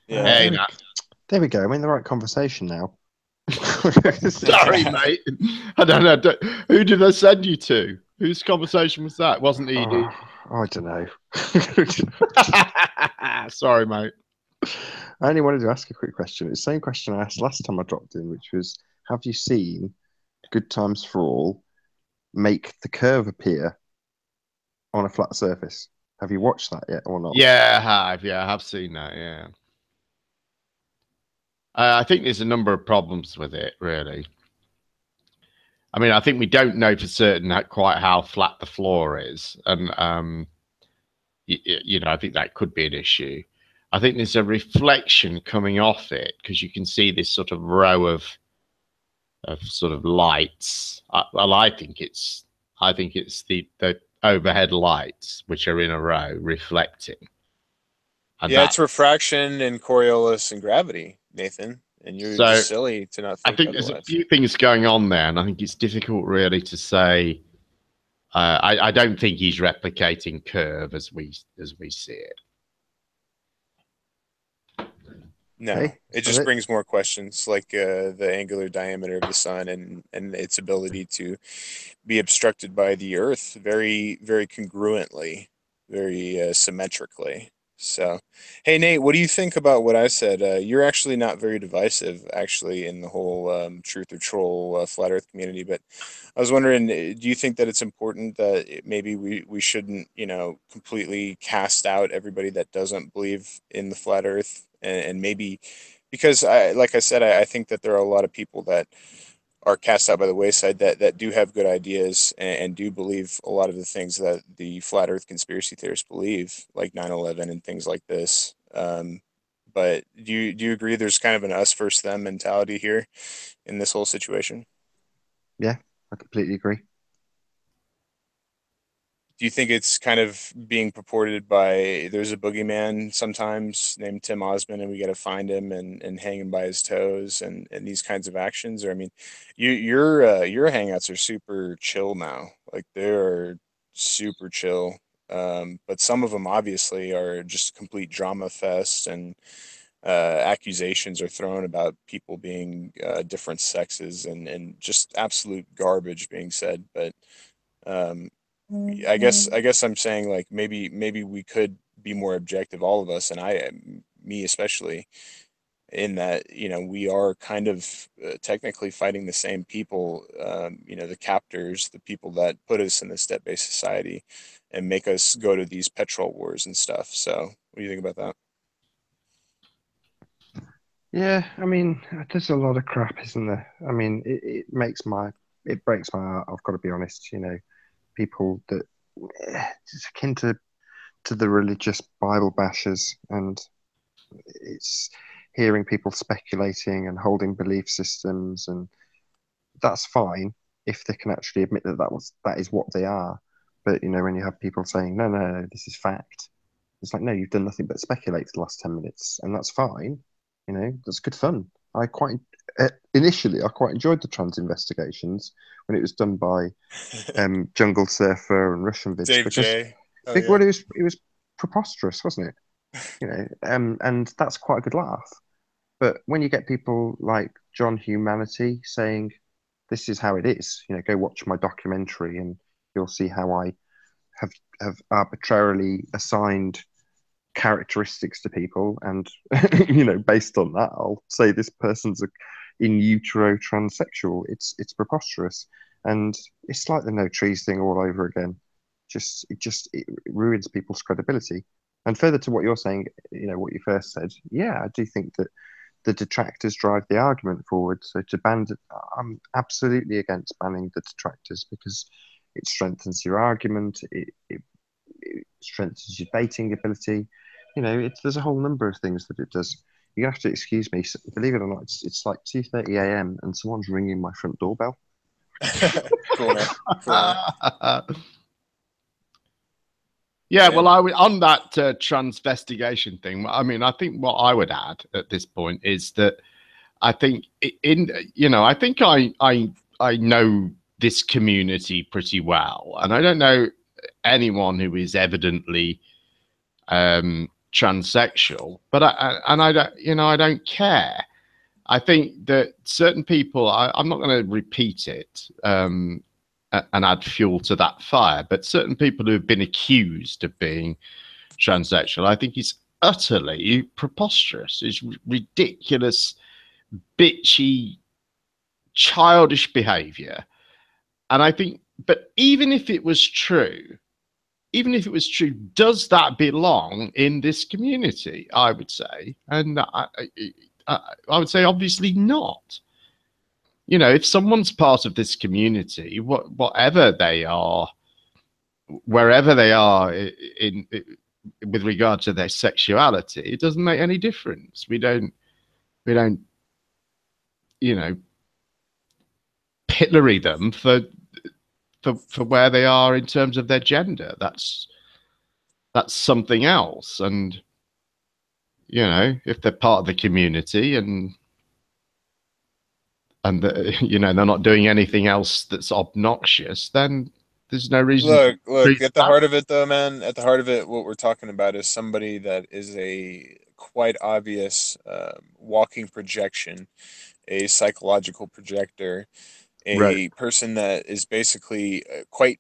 Yeah. Hey, Nat. There we go. I'm in the right conversation now. Sorry, mate. I don't know. Who did I send you to? Whose conversation was that? It wasn't ED. I don't know. Sorry, mate. I only wanted to ask a quick question. It's the same question I asked last time I dropped in, which was, have you seen Good Times for All make the curve appear on a flat surface? Have you watched that yet or not? Yeah, I have. Yeah, I have seen that. Yeah. I think there's a number of problems with it, really. I mean, I think we don't know for certain quite how flat the floor is. And, I think that could be an issue. I think there's a reflection coming off it because you can see this sort of row of sort of lights. I think it's the overhead lights which are in a row reflecting. And it's refraction and Coriolis and gravity, Nathan. And you're just silly to not think I think otherwise. There's a few things going on there, and I think it's difficult really to say. I don't think he's replicating curve as we see it. No, it just brings more questions, like the angular diameter of the sun and its ability to be obstructed by the Earth very, very congruently, very symmetrically. So, hey, Nate, what do you think about what I said? You're actually not very divisive, actually, in the whole truth or troll flat Earth community. But I was wondering, do you think that it's important that maybe we shouldn't, completely cast out everybody that doesn't believe in the flat Earth, and maybe because like I said, I think that there are a lot of people that are cast out by the wayside that do have good ideas and do believe a lot of the things that the flat earth conspiracy theorists believe, like 9/11 and things like this. But do you agree there's kind of an us versus them mentality here in this whole situation? Yeah, I completely agree. Do you think it's kind of being purported by there's a boogeyman sometimes named Tim Osmond and we got to find him and hang him by his toes and these kinds of actions? Or I mean, your hangouts are super chill now. Like they're super chill. But some of them obviously are just complete drama fest and accusations are thrown about people being different sexes and just absolute garbage being said. But um, I guess I'm saying like maybe we could be more objective, all of us, and me especially, in that we are kind of technically fighting the same people, the captors, the people that put us in this step-based society, and make us go to these petrol wars and stuff. So, what do you think about that? Yeah, I mean, there's a lot of crap, isn't there? I mean, it breaks my heart. I've got to be honest. People that it's akin to the religious Bible bashers, and it's hearing people speculating and holding belief systems, and that's fine if they can actually admit that is what they are. But when you have people saying, no, no, no, this is fact, it's like, no, you've done nothing but speculate for the last 10 minutes, and that's fine. That's good fun. Initially I quite enjoyed the trans investigations when it was done by Jungle Surfer and Russian Vids Dave because J. Oh well, yeah. it was preposterous, wasn't it? And that's quite a good laugh. But when you get people like John Humanity saying, "This is how it is," go watch my documentary and you'll see how I have arbitrarily assigned characteristics to people, and based on that, I'll say this person's in utero transsexual. It's preposterous, and it's like the no trees thing all over again. It ruins people's credibility. And further to what you're saying, what you first said, yeah, I do think that the detractors drive the argument forward. So I'm absolutely against banning the detractors because it strengthens your argument. It strengthens your debating ability. There's a whole number of things that it does. You have to excuse me. Believe it or not, it's like 2:30 a.m. and someone's ringing my front doorbell. Cool, man. Cool, man. Yeah, well, on that transvestigation thing, I mean, I think what I would add at this point is that I think I know this community pretty well, and I don't know anyone who is evidently transsexual, but I don't, you know, I don't care. I think that certain people, I'm not going to repeat it and add fuel to that fire, but certain people who have been accused of being transsexual, I think it's utterly preposterous. It's ridiculous, bitchy, childish behavior. And I think, but even if it was true, does that belong in this community? I would say, and I would say obviously not. You know, if someone's part of this community, whatever they are, wherever they are in with regard to their sexuality, it doesn't make any difference. We don't, you know, pillory them for where they are in terms of their gender. That's something else. And you know, if they're part of the community and you know, they're not doing anything else that's obnoxious, then there's no reason. Look. At the heart of it, though, man. At the heart of it, what we're talking about is somebody that is a quite obvious walking projection, a psychological projector, a person that is basically quite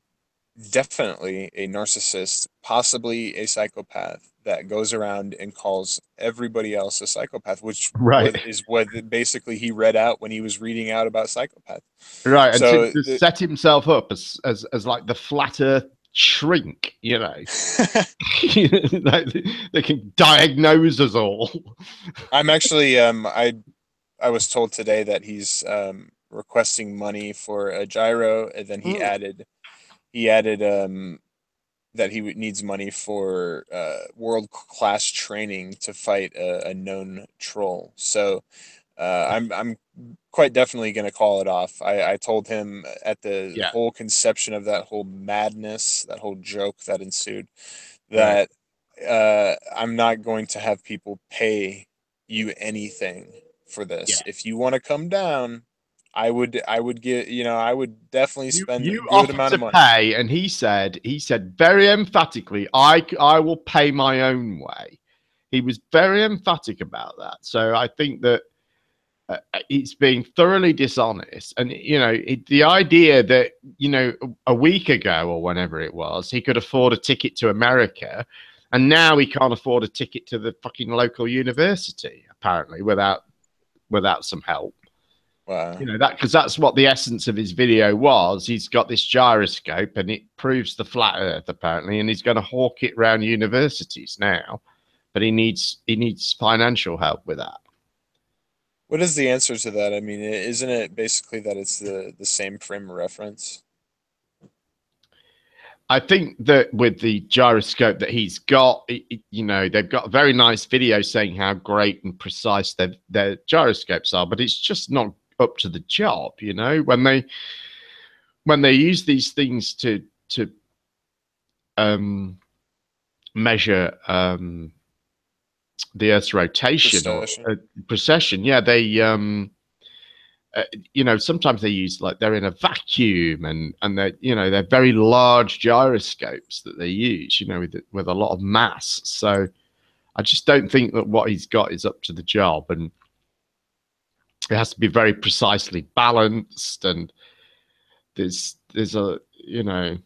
definitely a narcissist, possibly a psychopath that goes around and calls everybody else a psychopath, which is what basically he read out when he was reading out about psychopath. Right, so, and to set himself up as like the flat earth shrink, you know. They can diagnose us all. I'm actually I was told today that he's requesting money for a gyro, and then he added that he needs money for world-class training to fight a known troll. So I'm quite definitely going to call it off. I told him at the whole conception of that whole madness, that whole joke that ensued, that I'm not going to have people pay you anything for this. If you want to come down, I would get, you know, I would definitely spend a good amount of money. Pay, and he said very emphatically, I will pay my own way. He was very emphatic about that. So I think that he's being thoroughly dishonest. And, you know, the idea that, you know, a week ago or whenever it was, he could afford a ticket to America, and now he can't afford a ticket to the fucking local university, apparently, without some help. Wow. You know, that because that's what the essence of his video was. He's got this gyroscope and it proves the flat earth, apparently, and he's going to hawk it around universities now, but he needs financial help with that. What is the answer to that? I mean, isn't it basically that it's the same frame of reference? I think that with the gyroscope that he's got, you know, they've got a very nice video saying how great and precise their gyroscopes are, but it's just not up to the job. You know, when they use these things to measure the Earth's rotation precession, yeah, they you know, sometimes they use, like, they're in a vacuum, and they're, you know, they're very large gyroscopes that they use, you know, with a lot of mass. So I just don't think that what he's got is up to the job, and it has to be very precisely balanced. And there's a, you know,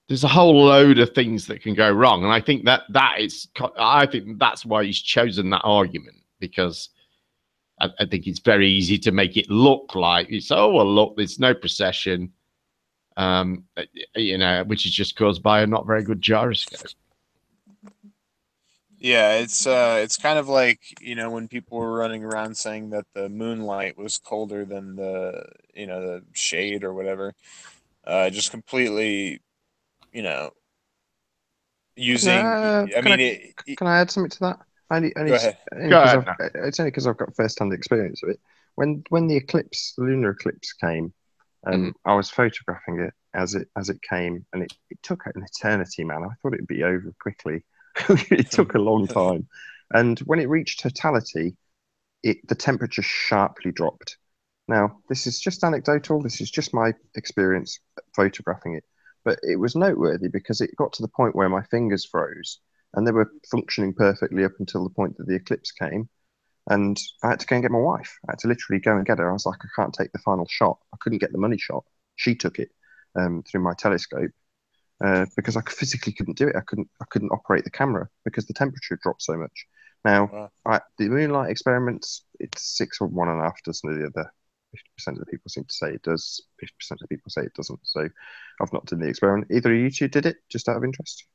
there's a whole load of things that can go wrong. And I think I think that's why he's chosen that argument, because I think it's very easy to make it look like it's, oh, well, look, there's no precession, you know, which is just caused by a not very good gyroscope. Yeah, it's kind of like, you know, when people were running around saying that the moonlight was colder than the, you know, the shade or whatever, just completely, you know, using. Can I add something to that? Go ahead. It's only because I've got first-hand experience of it. When the lunar eclipse came, I was photographing it as it came, and it took an eternity, man. I thought it'd be over quickly. It took a long time, and when it reached totality, the temperature sharply dropped. Now, this is just anecdotal. This is just my experience photographing it, but it was noteworthy because it got to the point where my fingers froze. and they were functioning perfectly up until the point that the eclipse came. And I had to go and get my wife. I had to literally go and get her. I was like, I can't take the final shot. I couldn't get the money shot. She took it through my telescope because I physically couldn't do it. I couldn't operate the camera because the temperature dropped so much. Now, the Moonlight experiments, it's 6 or 1.5 dozen of the other. 50% of the people seem to say it does. 50% of the people say it doesn't. So I've not done the experiment. Either of you two did it, just out of interest?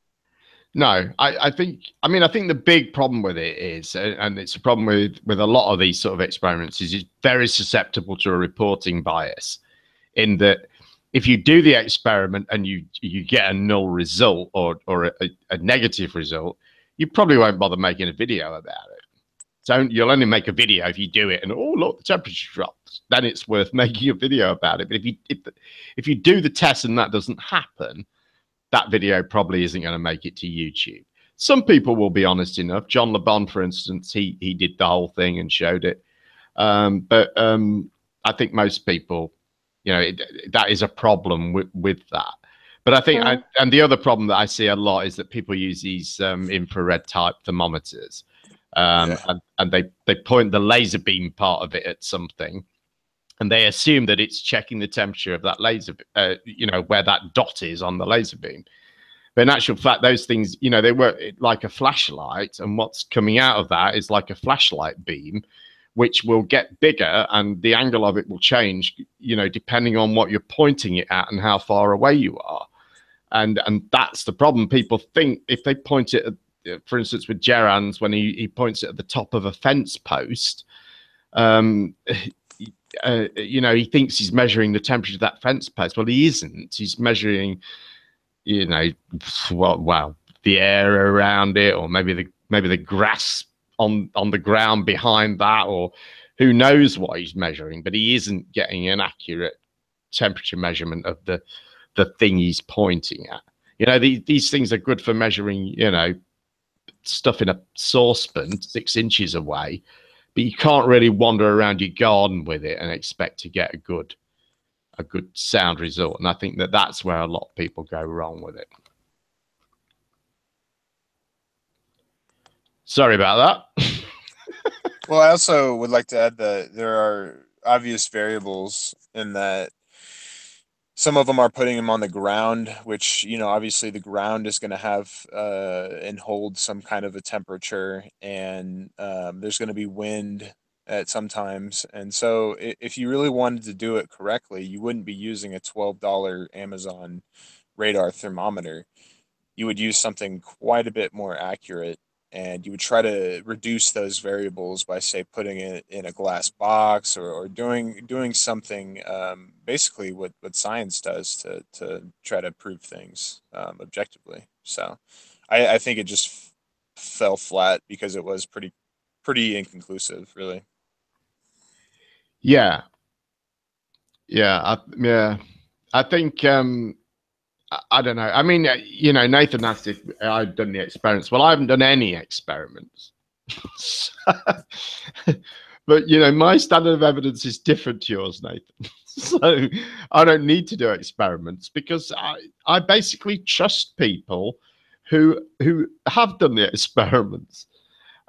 No, I think the big problem with it is, and it's a problem with a lot of these sort of experiments, is it's very susceptible to a reporting bias, in that if you do the experiment and you get a null result or a negative result, you probably won't bother making a video about it. So you'll only make a video if you do it and, oh, look, the temperature dropped. Then it's worth making a video about it. But if you do the test and that doesn't happen, that video probably isn't going to make it to YouTube. Some people will be honest enough. John Le Bon, for instance, he did the whole thing and showed it. But I think most people, that is a problem with that. But I think, and the other problem that I see a lot is that people use these infrared type thermometers, and they point the laser beam part of it at something, and they assume that it's checking the temperature of that laser, where that dot is on the laser beam. But in actual fact, those things, they work like a flashlight, and what's coming out of that is like a flashlight beam, which will get bigger, and the angle of it will change, depending on what you're pointing it at and how far away you are. And that's the problem. People think if they point it at, for instance, with Gerrans, when he points it at the top of a fence post, he thinks he's measuring the temperature of that fence post. Well, he isn't. He's measuring, the air around it, or maybe the grass on the ground behind that, or who knows what he's measuring. But he isn't getting an accurate temperature measurement of the thing he's pointing at. These things are good for measuring, stuff in a saucepan 6 inches away, but you can't really wander around your garden with it and expect to get a good sound result. And I think that's where a lot of people go wrong with it. Sorry about that. Well, I also would like to add that there are obvious variables in that. Some of them are putting them on the ground, which, obviously the ground is going to have and hold some kind of a temperature, and there's going to be wind at sometimes. And so if you really wanted to do it correctly, you wouldn't be using a $12 Amazon radar thermometer. You would use something quite a bit more accurate, and you would try to reduce those variables by, say, putting it in a glass box or doing something, basically what science does to try to prove things objectively. So I think it just fell flat because it was pretty inconclusive, really. Yeah. I think I don't know. I mean, Nathan asked if I'd done the experiments. Well, I haven't done any experiments. But, my standard of evidence is different to yours, Nathan. So I don't need to do experiments because I basically trust people who have done the experiments.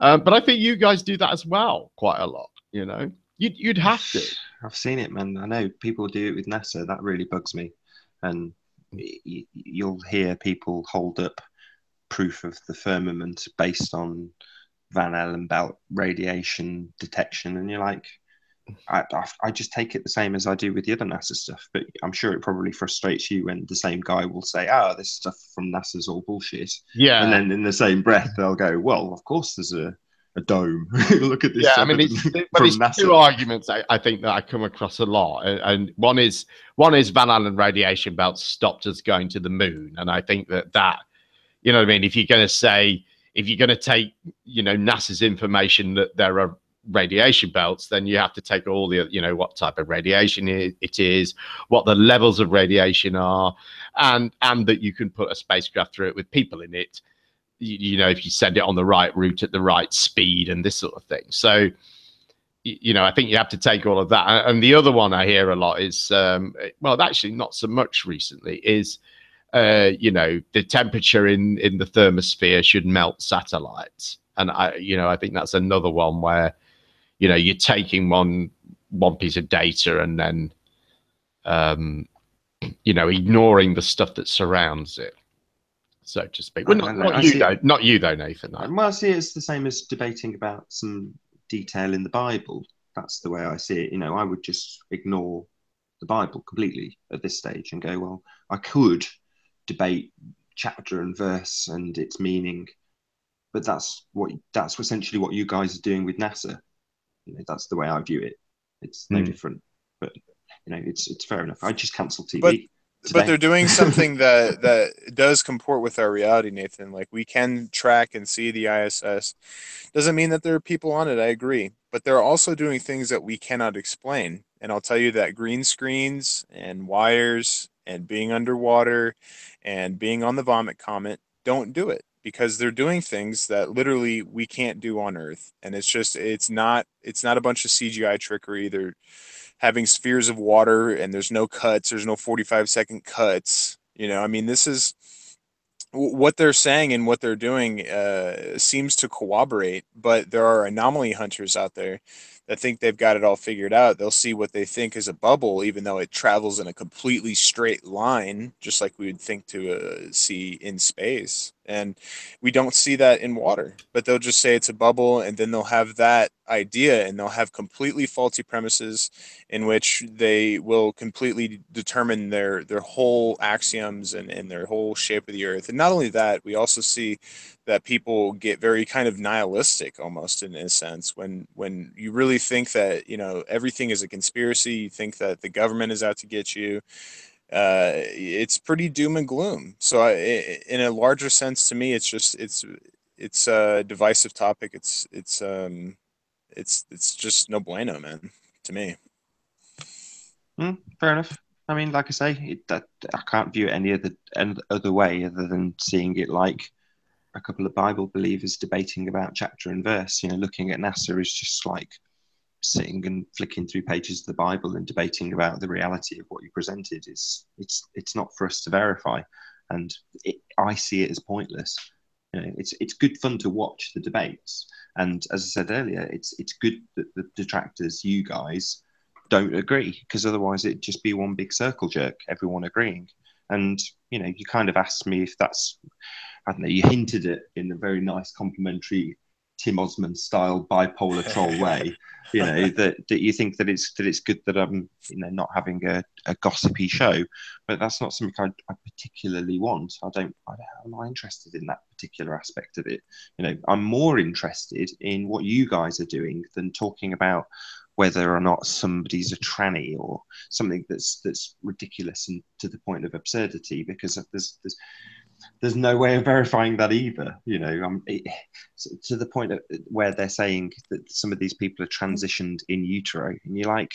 But I think you guys do that as well quite a lot, You'd have to. I've seen it, man. I know people do it with NASA. That really bugs me. And you'll hear people hold up proof of the firmament based on Van Allen belt radiation detection, and you're like, I just take it the same as I do with the other NASA stuff. But I'm sure it probably frustrates you when the same guy will say, this stuff from NASA's all bullshit. Yeah. And then in the same breath, they'll go, well, of course there's a dome. Look at this. Yeah, I mean, it's two arguments I think that I come across a lot, and one is Van Allen radiation belts stopped us going to the moon, and I think that what I mean, if you're going to take NASA's information that there are radiation belts, then you have to take all the what type of radiation it is, what the levels of radiation are, and that you can put a spacecraft through it with people in it. If you send it on the right route at the right speed and this sort of thing. So, I think you have to take all of that. And the other one I hear a lot is, well, actually not so much recently, is the temperature in the thermosphere should melt satellites. And I think that's another one where, you're taking one piece of data and then, ignoring the stuff that surrounds it, so to speak. Well, not you though, Nathan. No. Well, I see it's the same as debating about some detail in the Bible. That's the way I see it. I would just ignore the Bible completely at this stage and go, well, I could debate chapter and verse and its meaning, but that's essentially what you guys are doing with NASA. That's the way I view it. It's no different, but it's fair enough. I just cancelled TV. But they're doing something that does comport with our reality, Nathan. Like, we can track and see the ISS. Doesn't mean that there are people on it, I agree. But they're also doing things that we cannot explain. And I'll tell you that green screens and wires and being underwater and being on the Vomit Comet don't do it, because they're doing things that literally we can't do on Earth. And it's not a bunch of CGI trickery. They're having spheres of water and there's no cuts. There's no 45-second cuts. This is what they're saying, and what they're doing seems to corroborate, but there are anomaly hunters out there that think they've got it all figured out. They'll see what they think is a bubble, even though it travels in a completely straight line, just like we would think to see in space. And we don't see that in water, but they'll just say it's a bubble, and then they'll have that idea, and they'll have completely faulty premises in which they will completely determine their whole axioms and their whole shape of the Earth. And not only that, we also see that people get very kind of nihilistic, almost, in a sense, when you really think that everything is a conspiracy. You think that the government is out to get you. It's pretty doom and gloom. So in a larger sense, to me, it's a divisive topic. It's just no bueno, man, to me. Fair enough. I mean, like I say, I can't view it any other way other than seeing it like a couple of Bible believers debating about chapter and verse. Looking at NASA is just like sitting and flicking through pages of the Bible and debating about the reality of what you presented. It's not for us to verify, and I see it as pointless. It's good fun to watch the debates, and as I said earlier, it's good that the detractors, you guys, don't agree, because otherwise it'd just be one big circle jerk, everyone agreeing. And you kind of asked me if that's, I don't know, you hinted it in a very nice complimentary Tim Osmond style bipolar troll way, that you think that it's good that I'm not having a gossipy show, but that's not something I particularly want. I'm not interested in that particular aspect of it. I'm more interested in what you guys are doing than talking about whether or not somebody's a tranny or something that's ridiculous and to the point of absurdity, because there's no way of verifying that either. To the point where they're saying that some of these people are transitioned in utero, and you're like,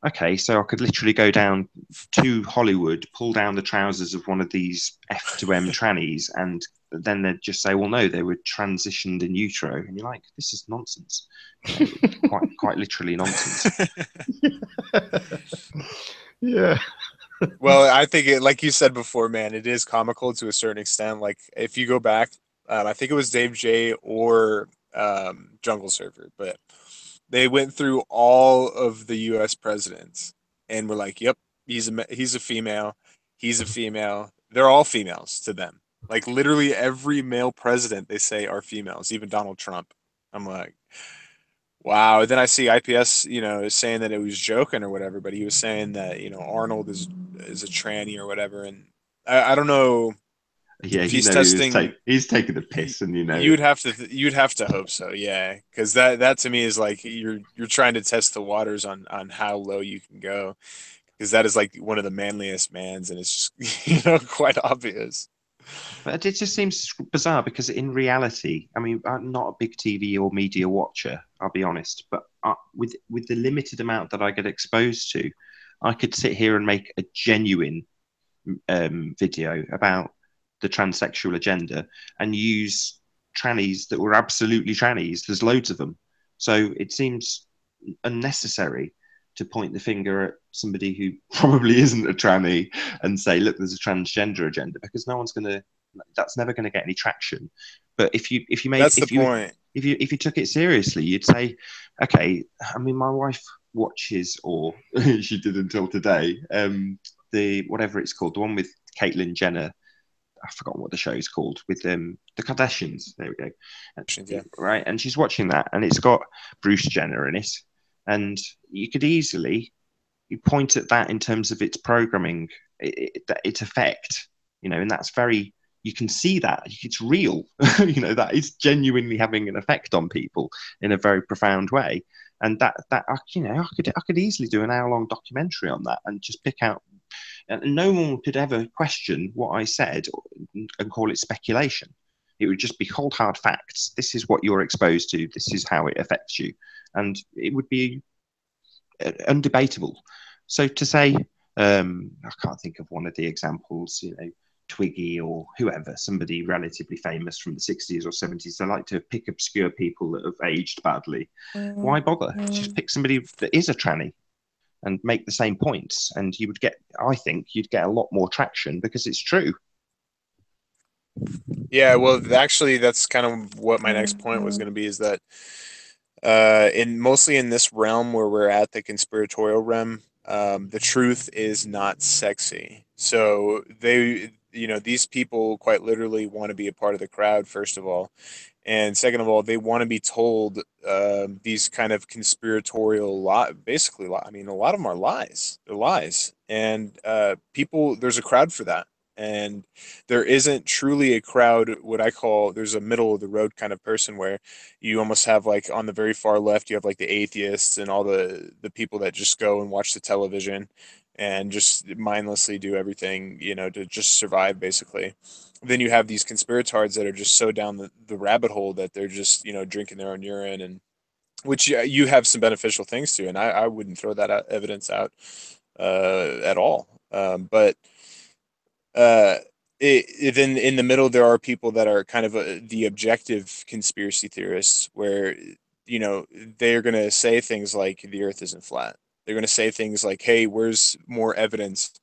okay, so I could literally go down to Hollywood, pull down the trousers of one of these F2M trannies, and then they'd just say, well, no, they were transitioned in utero. And you're like, this is nonsense. Quite literally nonsense. Yeah. Well, I think like you said before, man, it is comical to a certain extent. Like, if you go back, I think it was Dave J or Jungle Surfer, but they went through all of the U.S. presidents and were like, yep, he's a female. He's a female. They're all females to them. Like, literally every male president they say are females, even Donald Trump. I'm like, wow. Then I see IPS, is saying that it was joking or whatever, but he was saying that, Arnold is a tranny or whatever. And I don't know. Yeah, he's testing. He's taking the piss, and you'd have to hope so, yeah, because that to me is like you're trying to test the waters on how low you can go, because that is like one of the manliest mans, and it's just quite obvious. But it just seems bizarre, because in reality, I mean, I'm not a big TV or media watcher, I'll be honest, but with the limited amount that I get exposed to, I could sit here and make a genuine video about the transsexual agenda and use trannies that were absolutely trannies. There's loads of them. So it seems unnecessary to point the finger at somebody who probably isn't a tranny and say, look, there's a transgender agenda, because that's never going to get any traction. But if you took it seriously, you'd say, okay, I mean, my wife watches, or she did until today, the whatever it's called, the one with Caitlyn Jenner. I've forgotten what the show's called, with the Kardashians. There we go. Yeah. Right, and she's watching that, and it's got Bruce Jenner in it, and you could easily point at that in terms of its programming, its effect, and that's very. You can see that it's real, that is genuinely having an effect on people in a very profound way, and that I could easily do an hour-long documentary on that and just pick out. And no one could ever question what I said and call it speculation. It would just be cold, hard facts. This is what you're exposed to. This is how it affects you. And it would be undebatable. So to say, I can't think of one of the examples, Twiggy or whoever, somebody relatively famous from the 60s or 70s. They like to pick obscure people that have aged badly. Why bother? Just pick somebody that is a tranny and make the same points, and I think you'd get a lot more traction because it's true. Yeah, well, actually, that's kind of what my next point was going to be, is that mostly in this realm where we're at, the conspiratorial realm, the truth is not sexy. So these people quite literally want to be a part of the crowd, first of all. And second of all, they want to be told these kind of conspiratorial basically, I mean, a lot of them are lies. They're lies. And there's a crowd for that. And there isn't truly a crowd, what I call, there's a middle of the road kind of person, where you almost have, like, on the very far left, you have like the atheists and all the people that just go and watch the television and just mindlessly do everything, to just survive, basically. Then you have these conspiratards that are just so down the rabbit hole that they're just, drinking their own urine, and which you have some beneficial things to, and I wouldn't throw that evidence out at all. But then in the middle, there are people that are kind of the objective conspiracy theorists, where they're going to say things like the Earth isn't flat. They're going to say things like, "Hey, where's more evidence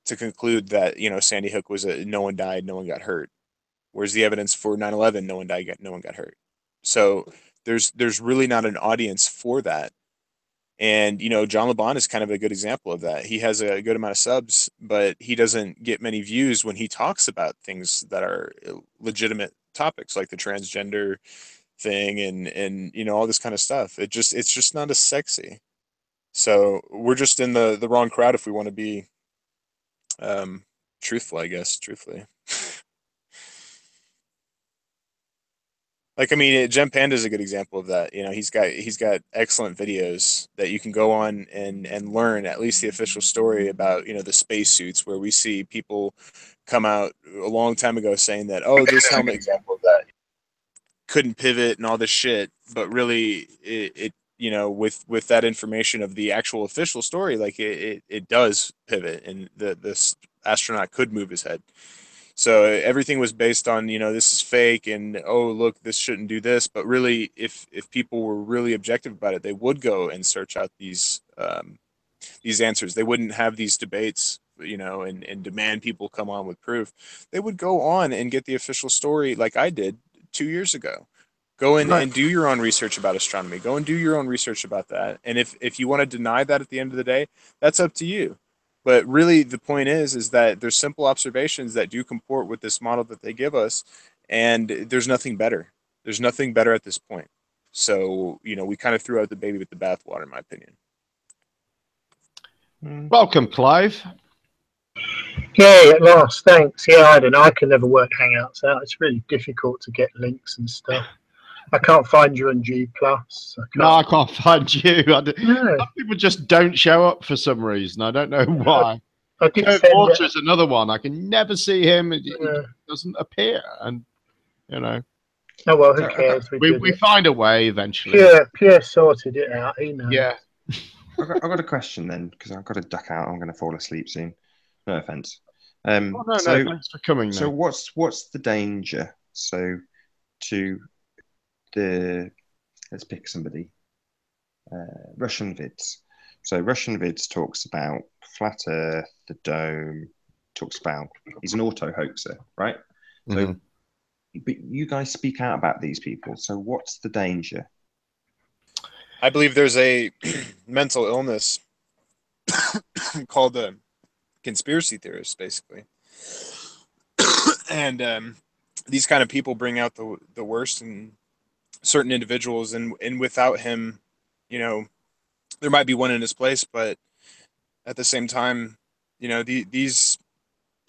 to conclude that Sandy Hook was no one died, no one got hurt? Where's the evidence for 9/11? No one died, no one got hurt." So there's really not an audience for that. And, John LeBon is kind of a good example of that. He has a good amount of subs, but he doesn't get many views when he talks about things that are legitimate topics, like the transgender thing and all this kind of stuff. It's just not as sexy. So we're just in the wrong crowd if we want to be truthful, I guess, truthfully. Like, I mean, Gem Panda is a good example of that. He's got excellent videos that you can go on and learn at least the official story about, the spacesuits, where we see people come out a long time ago saying that, oh, this helmet example of that couldn't pivot and all this shit, but really it with that information of the actual official story, like it does pivot, and this astronaut could move his head. So everything was based on, this is fake, and oh, look, this shouldn't do this. But really, if people were really objective about it, they would go and search out these answers. They wouldn't have these debates, and demand people come on with proof. They would go on and get the official story, like I did 2 years ago. Go in and do your own research about astronomy. Go and do your own research about that. And if you want to deny that at the end of the day, that's up to you. But really, the point is that there's simple observations that do comport with this model that they give us, and there's nothing better. There's nothing better at this point. So, we kind of threw out the baby with the bathwater, in my opinion. Welcome, Clive. Yeah, at last, thanks. Yeah, I don't know. I can never work Hangouts out. It's really difficult to get links and stuff. I can't find you on G+. I can't find you. Some people just don't show up for some reason. I don't know why. Kurt Porter is another one. I can never see him. He doesn't appear. And, Oh, well, who cares? We find a way eventually. Pierre sorted it out. He knows. Yeah. I've got a question then, because I've got to duck out. I'm going to fall asleep soon. No offense. No, thanks for coming. So what's the danger? So to let's pick somebody, Russian vids. So Russian Vids talks about flat Earth, the dome, talks about he's an auto hoaxer, right? So, but you guys speak out about these people. So what's the danger? I believe there's a mental illness called conspiracy theorists, basically. And these kind of people bring out the worst in certain individuals, and without him, you know, there might be one in his place, but at the same time, you know, these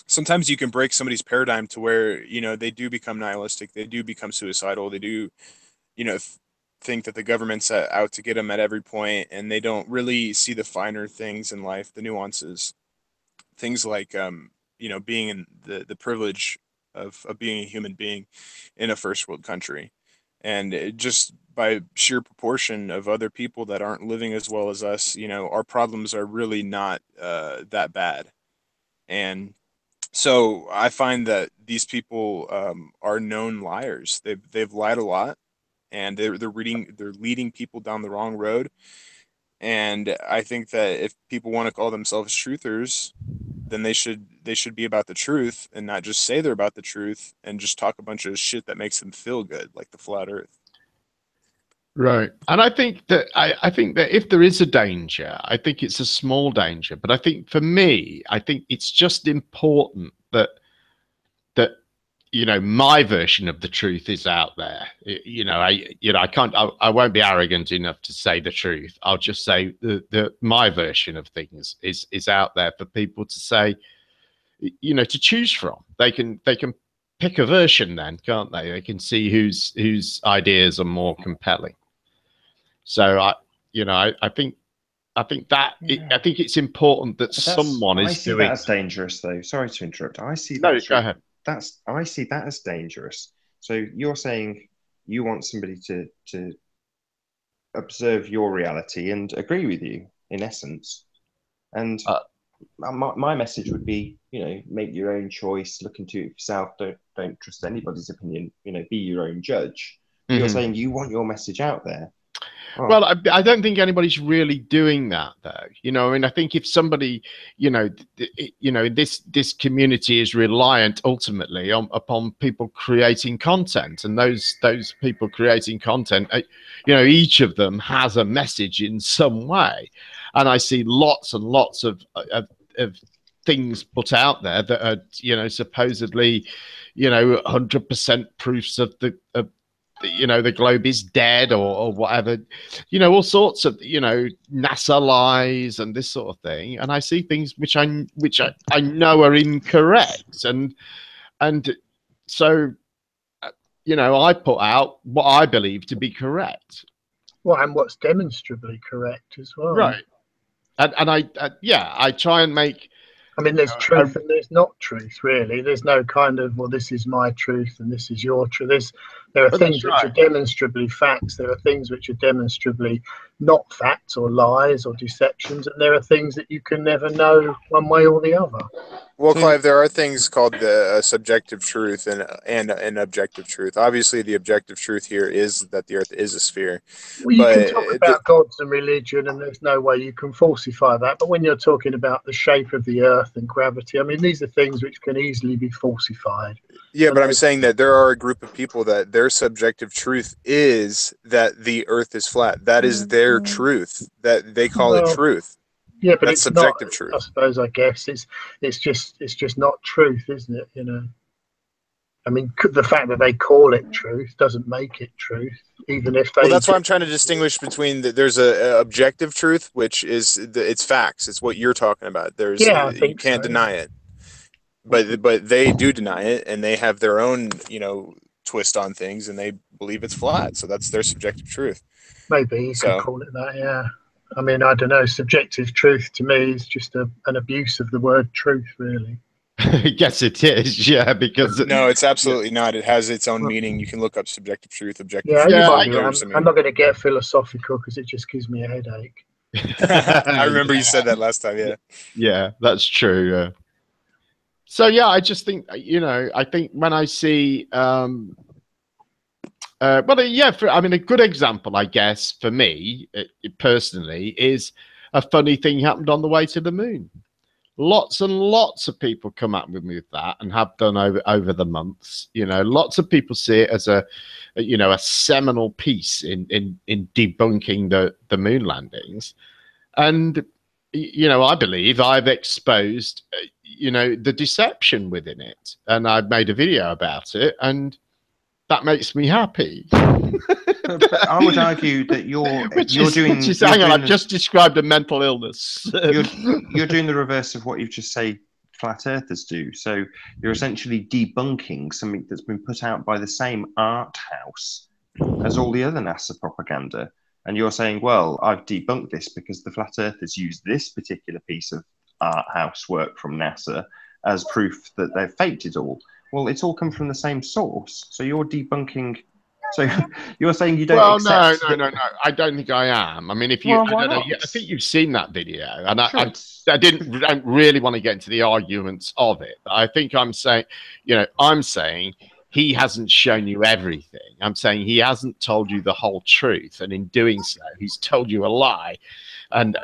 sometimes you can break somebody's paradigm to where, you know, they do become nihilistic, they do become suicidal, they do, you know, think that the government's out to get them at every point, and they don't really see the finer things in life, the nuances, things like you know, being in the privilege of being a human being in a first world country, and just by sheer proportion of other people that aren't living as well as us, you know, our problems are really not that bad. And so I find that these people are known liars. They've lied a lot, and they're leading people down the wrong road. And I think that if people want to call themselves truthers, then they should be about the truth and not just say they're about the truth and just talk a bunch of shit that makes them feel good, like the flat Earth. Right. And I think that if there is a danger, I think it's a small danger. But I think for me, I think it's just important that you know, my version of the truth is out there. You know, I won't be arrogant enough to say the truth. I'll just say my version of things is out there for people to say, you know, to choose from. They can pick a version then, can't they? They can see whose ideas are more compelling. So I think that I think it's important that someone is doing. I see that as dangerous, though. Sorry to interrupt. I see that. No, go ahead. I see that as dangerous. So you're saying you want somebody to observe your reality and agree with you, in essence. And my message would be, you know, make your own choice, look into it yourself. Don't trust anybody's opinion. You know, be your own judge. You're saying you want your message out there. Oh. Well, I don't think anybody's really doing that, though. You know, I mean, I think if somebody, you know, this community is reliant ultimately upon people creating content, and those people creating content, you know, each of them has a message in some way, and I see lots and lots of things put out there that are, you know, supposedly, you know, 100% proofs of you know, the globe is dead or whatever, you know, all sorts of, you know, NASA lies and this sort of thing. And I see things which I know are incorrect. And so, you know, I put out what I believe to be correct. Well, and what's demonstrably correct as well. Right. And I try and make, I mean, there's truth and there's not truth, really. There's no kind of, well, this is my truth and this is your truth. There are things which are demonstrably facts. There are things which are demonstrably not facts or lies or deceptions. And there are things that you can never know one way or the other. Well, Clive, there are things called the subjective truth and objective truth. Obviously, the objective truth here is that the Earth is a sphere. Well, you can talk about gods and religion, and there's no way you can falsify that. But when you're talking about the shape of the Earth and gravity, I mean, these are things which can easily be falsified. Yeah, but I'm saying that there are a group of people that their subjective truth is that the Earth is flat. That is their truth. That they call it truth. Yeah, but that's it's subjective not, truth. I suppose. I guess it's just not truth, isn't it? You know, I mean, the fact that they call it truth doesn't make it truth, even if they. Well, that's why I'm trying to distinguish between there's a objective truth, which is it's facts. It's what you're talking about. There's you can't deny it, but they do deny it, and they have their own, you know, twist on things, and they believe it's flat. So that's their subjective truth. Maybe you could call it that. Yeah. I mean, I don't know. Subjective truth to me is just an abuse of the word truth, really. Yes, it is. Yeah, because no, it's absolutely not. It has its own meaning. You can look up subjective truth, objective truth. I'm not going to get philosophical because it just gives me a headache. I remember you said that last time. Yeah. Yeah, that's true. So yeah, I just think, you know, I think when I see. I mean, a good example, I guess, for me personally is a funny thing happened on the way to the moon. Lots and lots of people come up with me with that, and have done over the months. You know, lots of people see it as a seminal piece in debunking the moon landings. And I believe I've exposed the deception within it, and I've made a video about it, and that makes me happy. But I would argue that I've just described a mental illness. You're doing the reverse of what you've just said flat earthers do. So you're essentially debunking something that's been put out by the same art house as all the other NASA propaganda. And you're saying, well, I've debunked this because the flat earthers use this particular piece of art house work from NASA as proof that they've faked it all. Well, it's all come from the same source. So you're debunking. So you're saying you don't. Well, no. I don't think I am. I mean, if you, I think you've seen that video, and I don't really want to get into the arguments of it. But I think I'm saying he hasn't shown you everything. I'm saying he hasn't told you the whole truth, and in doing so, he's told you a lie, and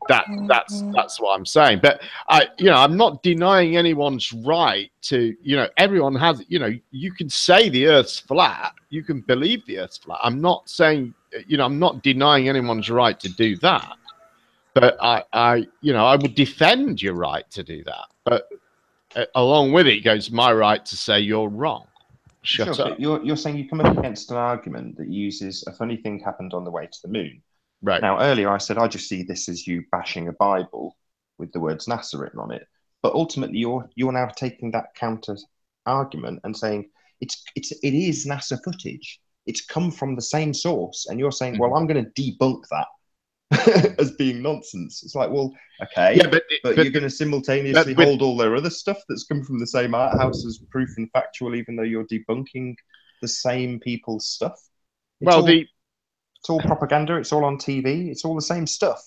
that's what I'm saying. But I'm not denying anyone's right to. Everyone has. You can say the Earth's flat. You can believe the Earth's flat. I'm not saying. I'm not denying anyone's right to do that. But I would defend your right to do that. But along with it goes my right to say you're wrong. Shut up. You're saying you come up against an argument that uses a funny thing happened on the way to the moon. Right. Now, earlier I said I just see this as you bashing a Bible with the words NASA written on it. But ultimately, you're now taking that counter argument and saying it is NASA footage. It's come from the same source, and you're saying, well, I'm going to debunk that as being nonsense. It's like, well, okay, yeah, but you're going to simultaneously hold all their other stuff that's come from the same art house as proof and factual, even though you're debunking the same people's stuff. It's all propaganda. It's all on TV. It's all the same stuff.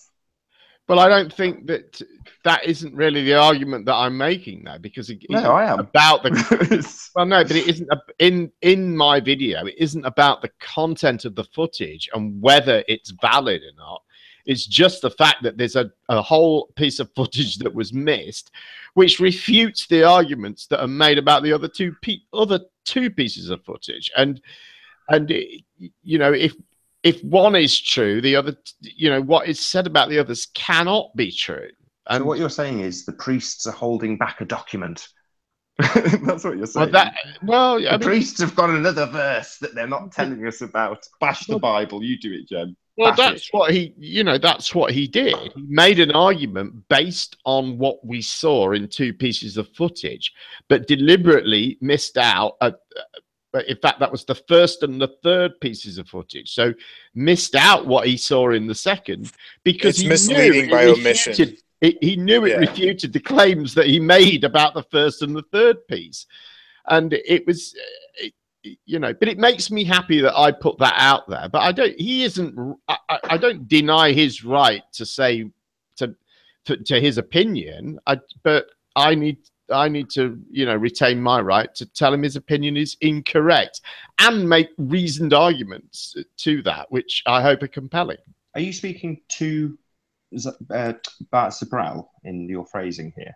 Well, I don't think that isn't really the argument that I'm making now, because I am about the. Well, no, but it isn't in my video. It isn't about the content of the footage and whether it's valid or not. It's just the fact that there's a whole piece of footage that was missed, which refutes the arguments that are made about the other two pieces of footage. And if one is true, the other, what is said about the others cannot be true. And so what you're saying is the priests are holding back a document. That's what you're saying. The priests have got another verse that they're not telling us about. Bash the Bible. You do it, Jen. Well, that's what he did. He made an argument based on what we saw in two pieces of footage, but deliberately missed out. In fact, that was the first and the third pieces of footage. So missed out what he saw in the second, because it's misleading by omission. He knew it refuted the claims that he made about the first and the third piece, and it was. But it makes me happy that I put that out there. But I don't deny his right to say to his opinion. But I need to retain my right to tell him his opinion is incorrect and make reasoned arguments to that, which I hope are compelling. Are you speaking to Bart Zabral in your phrasing here?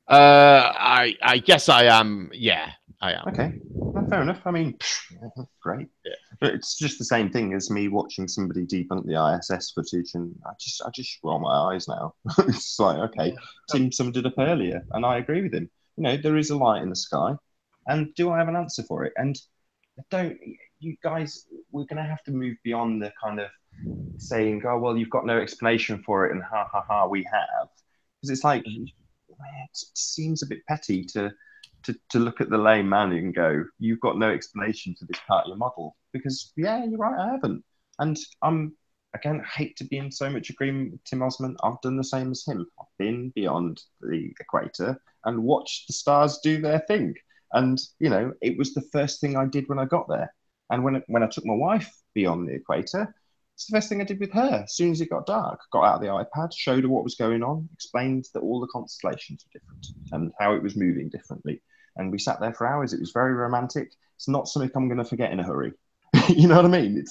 I guess I am. Yeah, I am. Okay, well, fair enough. I mean, great. Yeah. But it's just the same thing as me watching somebody debunk the ISS footage, and I just roll my eyes now. It's like, okay, Tim summed it up earlier, and I agree with him. There is a light in the sky, and do I have an answer for it? And you guys, we're going to have to move beyond the kind of saying, oh, well, you've got no explanation for it, and ha ha ha, we have, because it's like. It seems a bit petty to look at the lame man and go, you've got no explanation for this part of your model, because you're right, I haven't. And again, I hate to be in so much agreement with Tim Osman. I've done the same as him. I've been beyond the equator and watched the stars do their thing. And it was the first thing I did when I got there. And when I took my wife beyond the equator, it's the first thing I did with her. As soon as it got dark, got out the iPad, showed her what was going on, explained that all the constellations were different and how it was moving differently. And we sat there for hours. It was very romantic. It's not something I'm going to forget in a hurry. You know what I mean?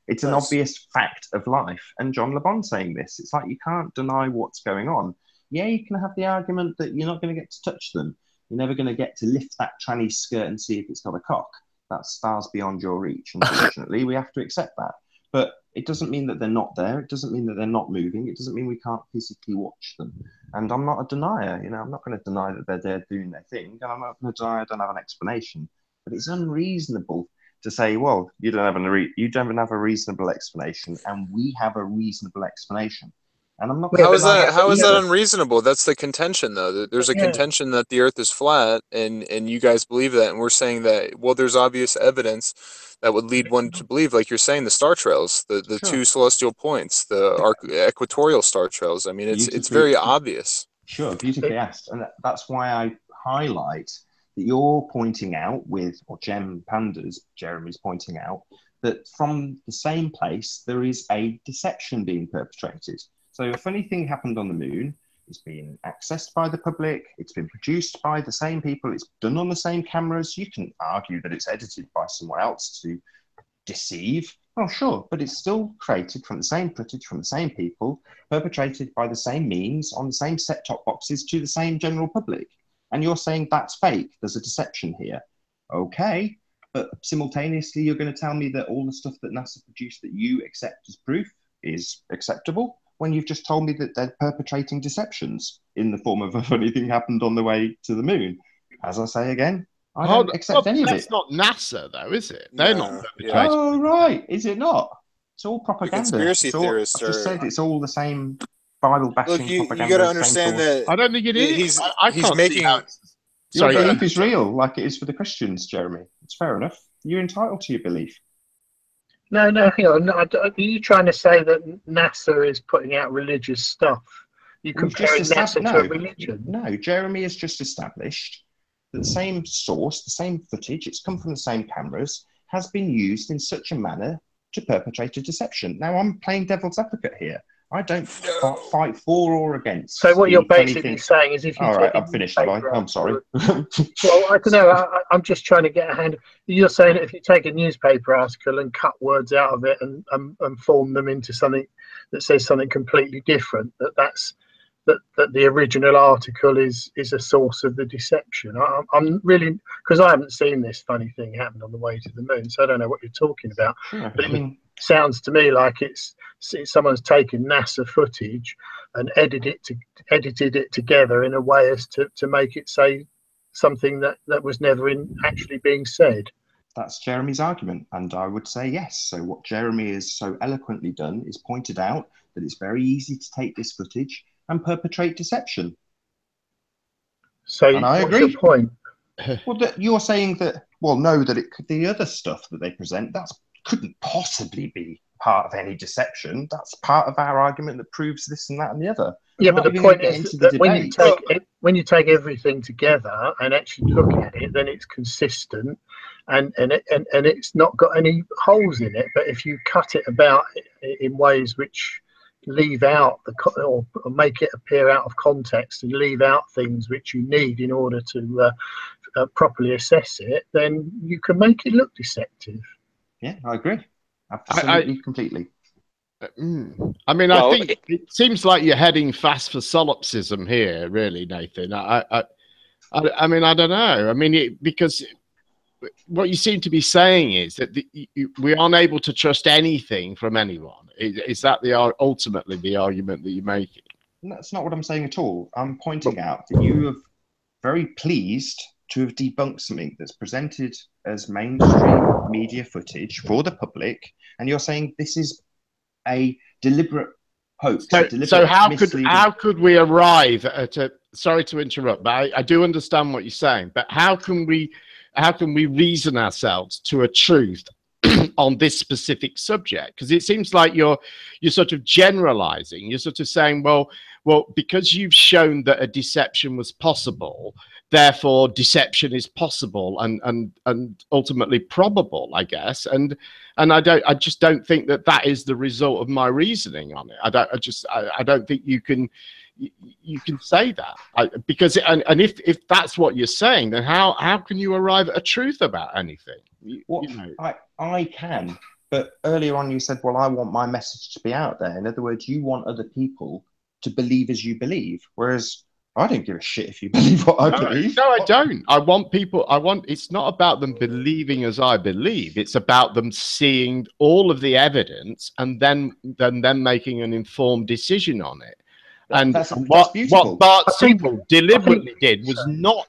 It's an obvious fact of life. And John Le Bon saying this, it's like you can't deny what's going on. Yeah, you can have the argument that you're not going to get to touch them. You're never going to get to lift that tranny's skirt and see if it's got a cock. That's stars beyond your reach. Unfortunately, we have to accept that. But it doesn't mean that they're not there. It doesn't mean that they're not moving. It doesn't mean we can't physically watch them. And I'm not a denier. You know, I'm not going to deny that they're there doing their thing. And I'm not going to deny I don't have an explanation. But it's unreasonable to say, well, you don't have a reasonable explanation, and we have a reasonable explanation. And I'm not. How is that unreasonable? That's the contention, though. There's a contention that the Earth is flat, and you guys believe that, and we're saying that. Well, there's obvious evidence that would lead one to believe, like you're saying, the star trails, the two celestial points, the equatorial star trails. I mean, it's very obvious. Sure, beautifully asked, and that's why I highlight that you're pointing out or Jeremy's pointing out, that from the same place there is a deception being perpetrated. So a funny thing happened on the moon. It's been accessed by the public. It's been produced by the same people. It's done on the same cameras. You can argue that it's edited by someone else to deceive. Oh, sure, but it's still created from the same footage, from the same people, perpetrated by the same means, on the same set-top boxes to the same general public. And you're saying that's fake. There's a deception here. Okay, but simultaneously you're going to tell me that all the stuff that NASA produced that you accept as proof is acceptable, when you've just told me that they're perpetrating deceptions in the form of a funny thing happened on the way to the moon. As I say again, I don't accept any of it. That's not NASA, though, is it? They're not perpetrating. Oh, right. Is it not? It's all propaganda. The conspiracy theorists I just said it's all the same Bible bashing propaganda. You got to understand that. I don't think it is. He's making. Your belief is real, like it is for the Christians, Jeremy. It's fair enough. You're entitled to your belief. No, hang on. Are you trying to say that NASA is putting out religious stuff? You comparing NASA to a religion? No, Jeremy has just established that the same source, the same footage, it's come from the same cameras, has been used in such a manner to perpetrate a deception. Now, I'm playing devil's advocate here. I don't fight for or against. So what you're basically saying is, if you all right, I'm finished. I'm sorry. Well, I don't know. I'm just trying to get a hand. You're saying that if you take a newspaper article and cut words out of it and form them into something that says something completely different, that the original article is a source of the deception. I'm really, because I haven't seen this funny thing happen on the way to the moon, so I don't know what you're talking about. Sure. But it sounds to me like it's someone's taken NASA footage and edited it together in a way as to make it say something that was never actually being said. That's Jeremy's argument, and I would say yes. So what Jeremy has so eloquently done is pointed out that it's very easy to take this footage and perpetrate deception. So I agree. What's your point? Well, you're saying that, the other stuff that they present, that couldn't possibly be part of any deception. That's part of our argument that proves this and that and the other. Yeah, but the point is that when you take everything together and actually look at it, then it's consistent and it's not got any holes in it. But if you cut it about in ways which leave out or make it appear out of context and leave out things which you need in order to properly assess it, then you can make it look deceptive. Yeah, I agree. Absolutely, completely. I mean, I think it seems like you're heading fast for solipsism here, really, Nathan. I mean, I don't know. I mean, because what you seem to be saying is that we aren't able to trust anything from anyone. Is that ultimately the argument that you're making? That's not what I'm saying at all. I'm pointing out that you are very pleased to have debunked something that's presented as mainstream media footage for the public, and you're saying this is a deliberate hoax. So how could we arrive at a? Sorry to interrupt, but I do understand what you're saying. But how can we reason ourselves to a truth on this specific subject? Because it seems like you're sort of generalizing. You're sort of saying, well, because you've shown that a deception was possible, therefore deception is possible and ultimately probable, I guess. And I just don't think that is the result of my reasoning on it. I don't think you can say that, because if that's what you're saying, then how can you arrive at a truth about anything? I can, But earlier on, you said, well, I want my message to be out there. In other words, you want other people to believe as you believe, whereas I don't give a shit if you believe what I believe. No, I don't. It's not about them believing as I believe. It's about them seeing all of the evidence and then them making an informed decision on it. And that's what beautiful. Bart Sinkle deliberately did was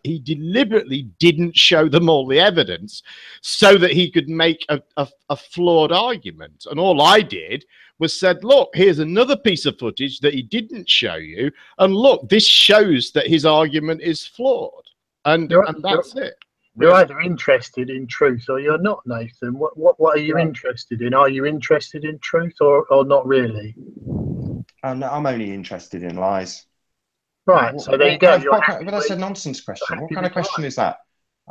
he deliberately didn't show them all the evidence so that he could make a flawed argument. And all I did was said, look, here's another piece of footage that he didn't show you. And look, this shows that his argument is flawed. And that's it. You're either interested in truth or you're not, Nathan. What are you interested in? Are you interested in truth or not really? I'm only interested in lies. Right, so there you go. But that's a nonsense question. What kind of question is that?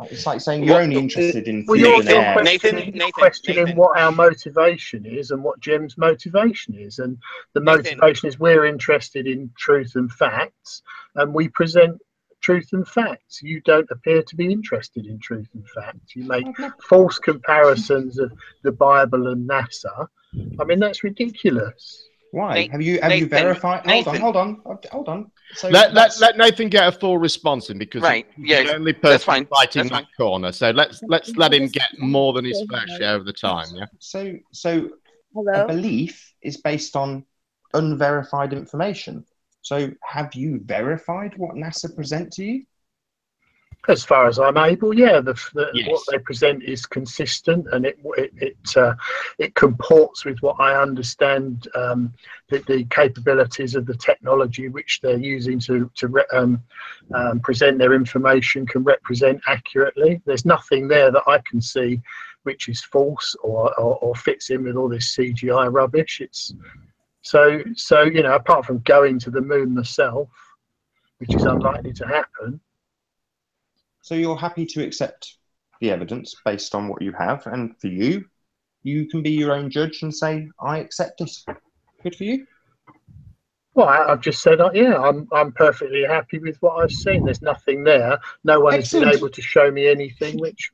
It's like saying you're only interested in food and air. Nathan, questioning what our motivation is and what Jim's motivation is. And the motivation is we're interested in truth and facts, and we present truth and facts. You don't appear to be interested in truth and facts. You make false comparisons of the Bible and NASA. I mean, that's ridiculous. Why? Have you verified? Hold on. So let Nathan get a full response in, because he's the only person fighting that corner. So let's let him get more than his fair share of the time. Yeah. So a belief is based on unverified information. So have you verified what NASA present to you? As far as I'm able, yeah. What they present is consistent, and it comports with what I understand the capabilities of the technology which they're using to present their information can represent accurately. There's nothing there that I can see which is false or fits in with all this CGI rubbish. It's so apart from going to the moon myself, which is unlikely to happen. So you're happy to accept the evidence based on what you have, and for you can be your own judge and say, I accept this. Good for you. Well, I've just said, I'm perfectly happy with what I've seen. There's nothing there. No one has been able to show me anything which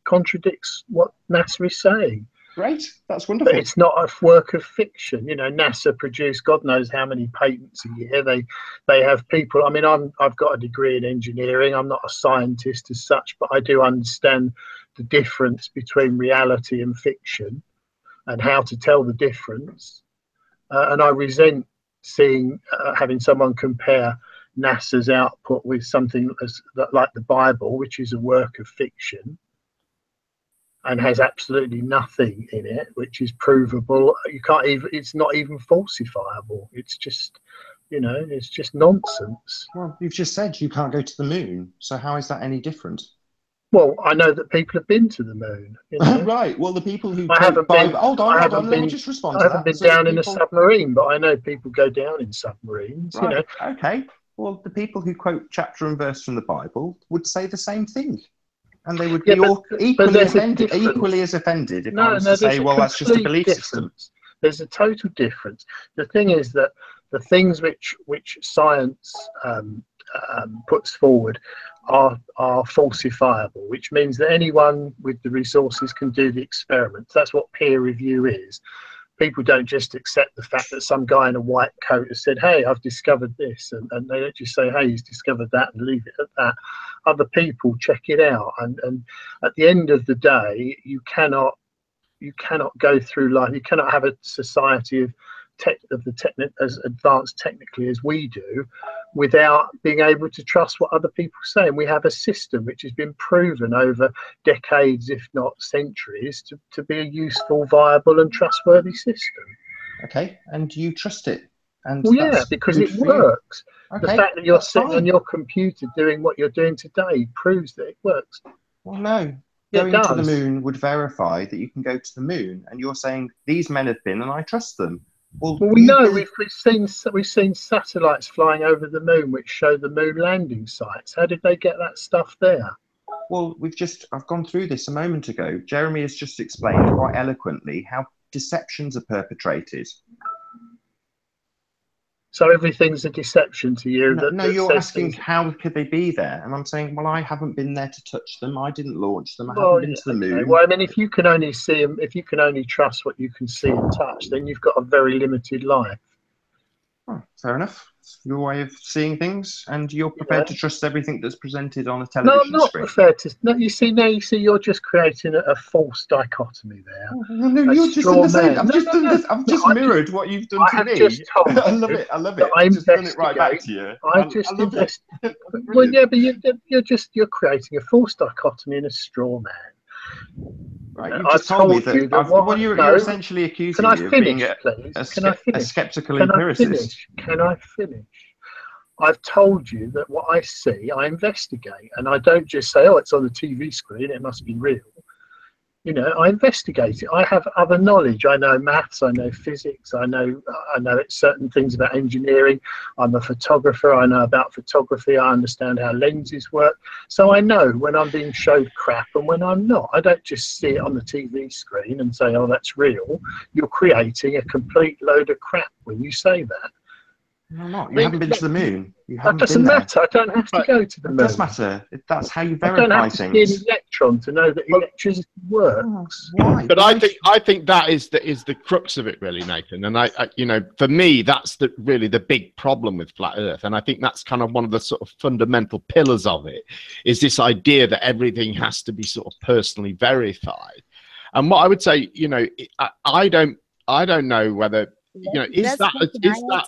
contradicts what NASA is saying. Great, that's wonderful. But it's not a work of fiction. NASA produce God knows how many patents a year. They have people. I mean, I've got a degree in engineering. I'm not a scientist as such, but I do understand the difference between reality and fiction, and how to tell the difference. And I resent having someone compare NASA's output with something like the Bible, which is a work of fiction and has absolutely nothing in it which is provable. It's not even falsifiable. It's just it's just nonsense. Well, you've just said you can't go to the moon, so how is that any different? Well, I know that people have been to the moon. Right. Well, the people who hold on, let me just respond. I haven't been down in a submarine, but I know people go down in submarines. Right. Okay. Well, the people who quote chapter and verse from the Bible would say the same thing. And they would be equally as offended if I was to say, well, that's just a belief system. There's a total difference. The thing is that the things which science puts forward are falsifiable, which means that anyone with the resources can do the experiments. That's what peer review is. People don't just accept the fact that some guy in a white coat has said, hey, I've discovered this, and they don't just say, hey, he's discovered that, and leave it at that. Other people check it out, and at the end of the day, you cannot go through life. You cannot have a society as advanced technically as we do without being able to trust what other people say. And we have a system which has been proven over decades, if not centuries, to be a useful, viable and trustworthy system. Okay, and you trust it? And well, yeah, because it works. Okay, the fact that you're sitting on your computer doing what you're doing today proves that it works. Well, no. Going to the moon would verify that you can go to the moon, and you're saying these men have been and I trust them. Well, we know we've seen satellites flying over the moon which show the moon landing sites. How did they get that stuff there? Well, I've gone through this a moment ago. Jeremy has just explained quite eloquently how deceptions are perpetrated. So everything's a deception to you. No, you're asking how could they be there, and I'm saying, well, I haven't been there to touch them. I didn't launch them. I haven't been to the moon. Okay. Well, I mean, if you can only see them, if you can only trust what you can see and touch, then you've got a very limited life. Oh, fair enough. It's your way of seeing things, and you're prepared to trust everything that's presented on a television screen. No, I'm not prepared to. No, you see, you're just creating a false dichotomy there. No, you're just in the same. I've just mirrored what you've done to me. Just told I love it. I've just done it right back to you. Well, yeah, but you're creating a false dichotomy in a straw man. Right, you just told me that you're essentially accusing me of being a skeptical empiricist. Can I finish? I've told you that what I see, I investigate, and I don't just say, "Oh, it's on the TV screen; it must be real." You know, I investigate it. I have other knowledge. I know maths. I know physics. I know certain things about engineering. I'm a photographer. I know about photography. I understand how lenses work. So I know when I'm being showed crap and when I'm not. I don't just see it on the TV screen and say, "Oh, that's real." You're creating a complete load of crap when you say that. No, not. You haven't been to the moon. That doesn't matter. I don't have to go to the moon. It does matter. That's how you verify things. I don't have to see an electron to know that electricity works. Why? But I think that is the crux of it, really, Nathan. And I for me, that's really the big problem with flat Earth. And I think that's kind of one of the sort of fundamental pillars of it, is this idea that everything has to be sort of personally verified. And what I would say, I don't know whether is that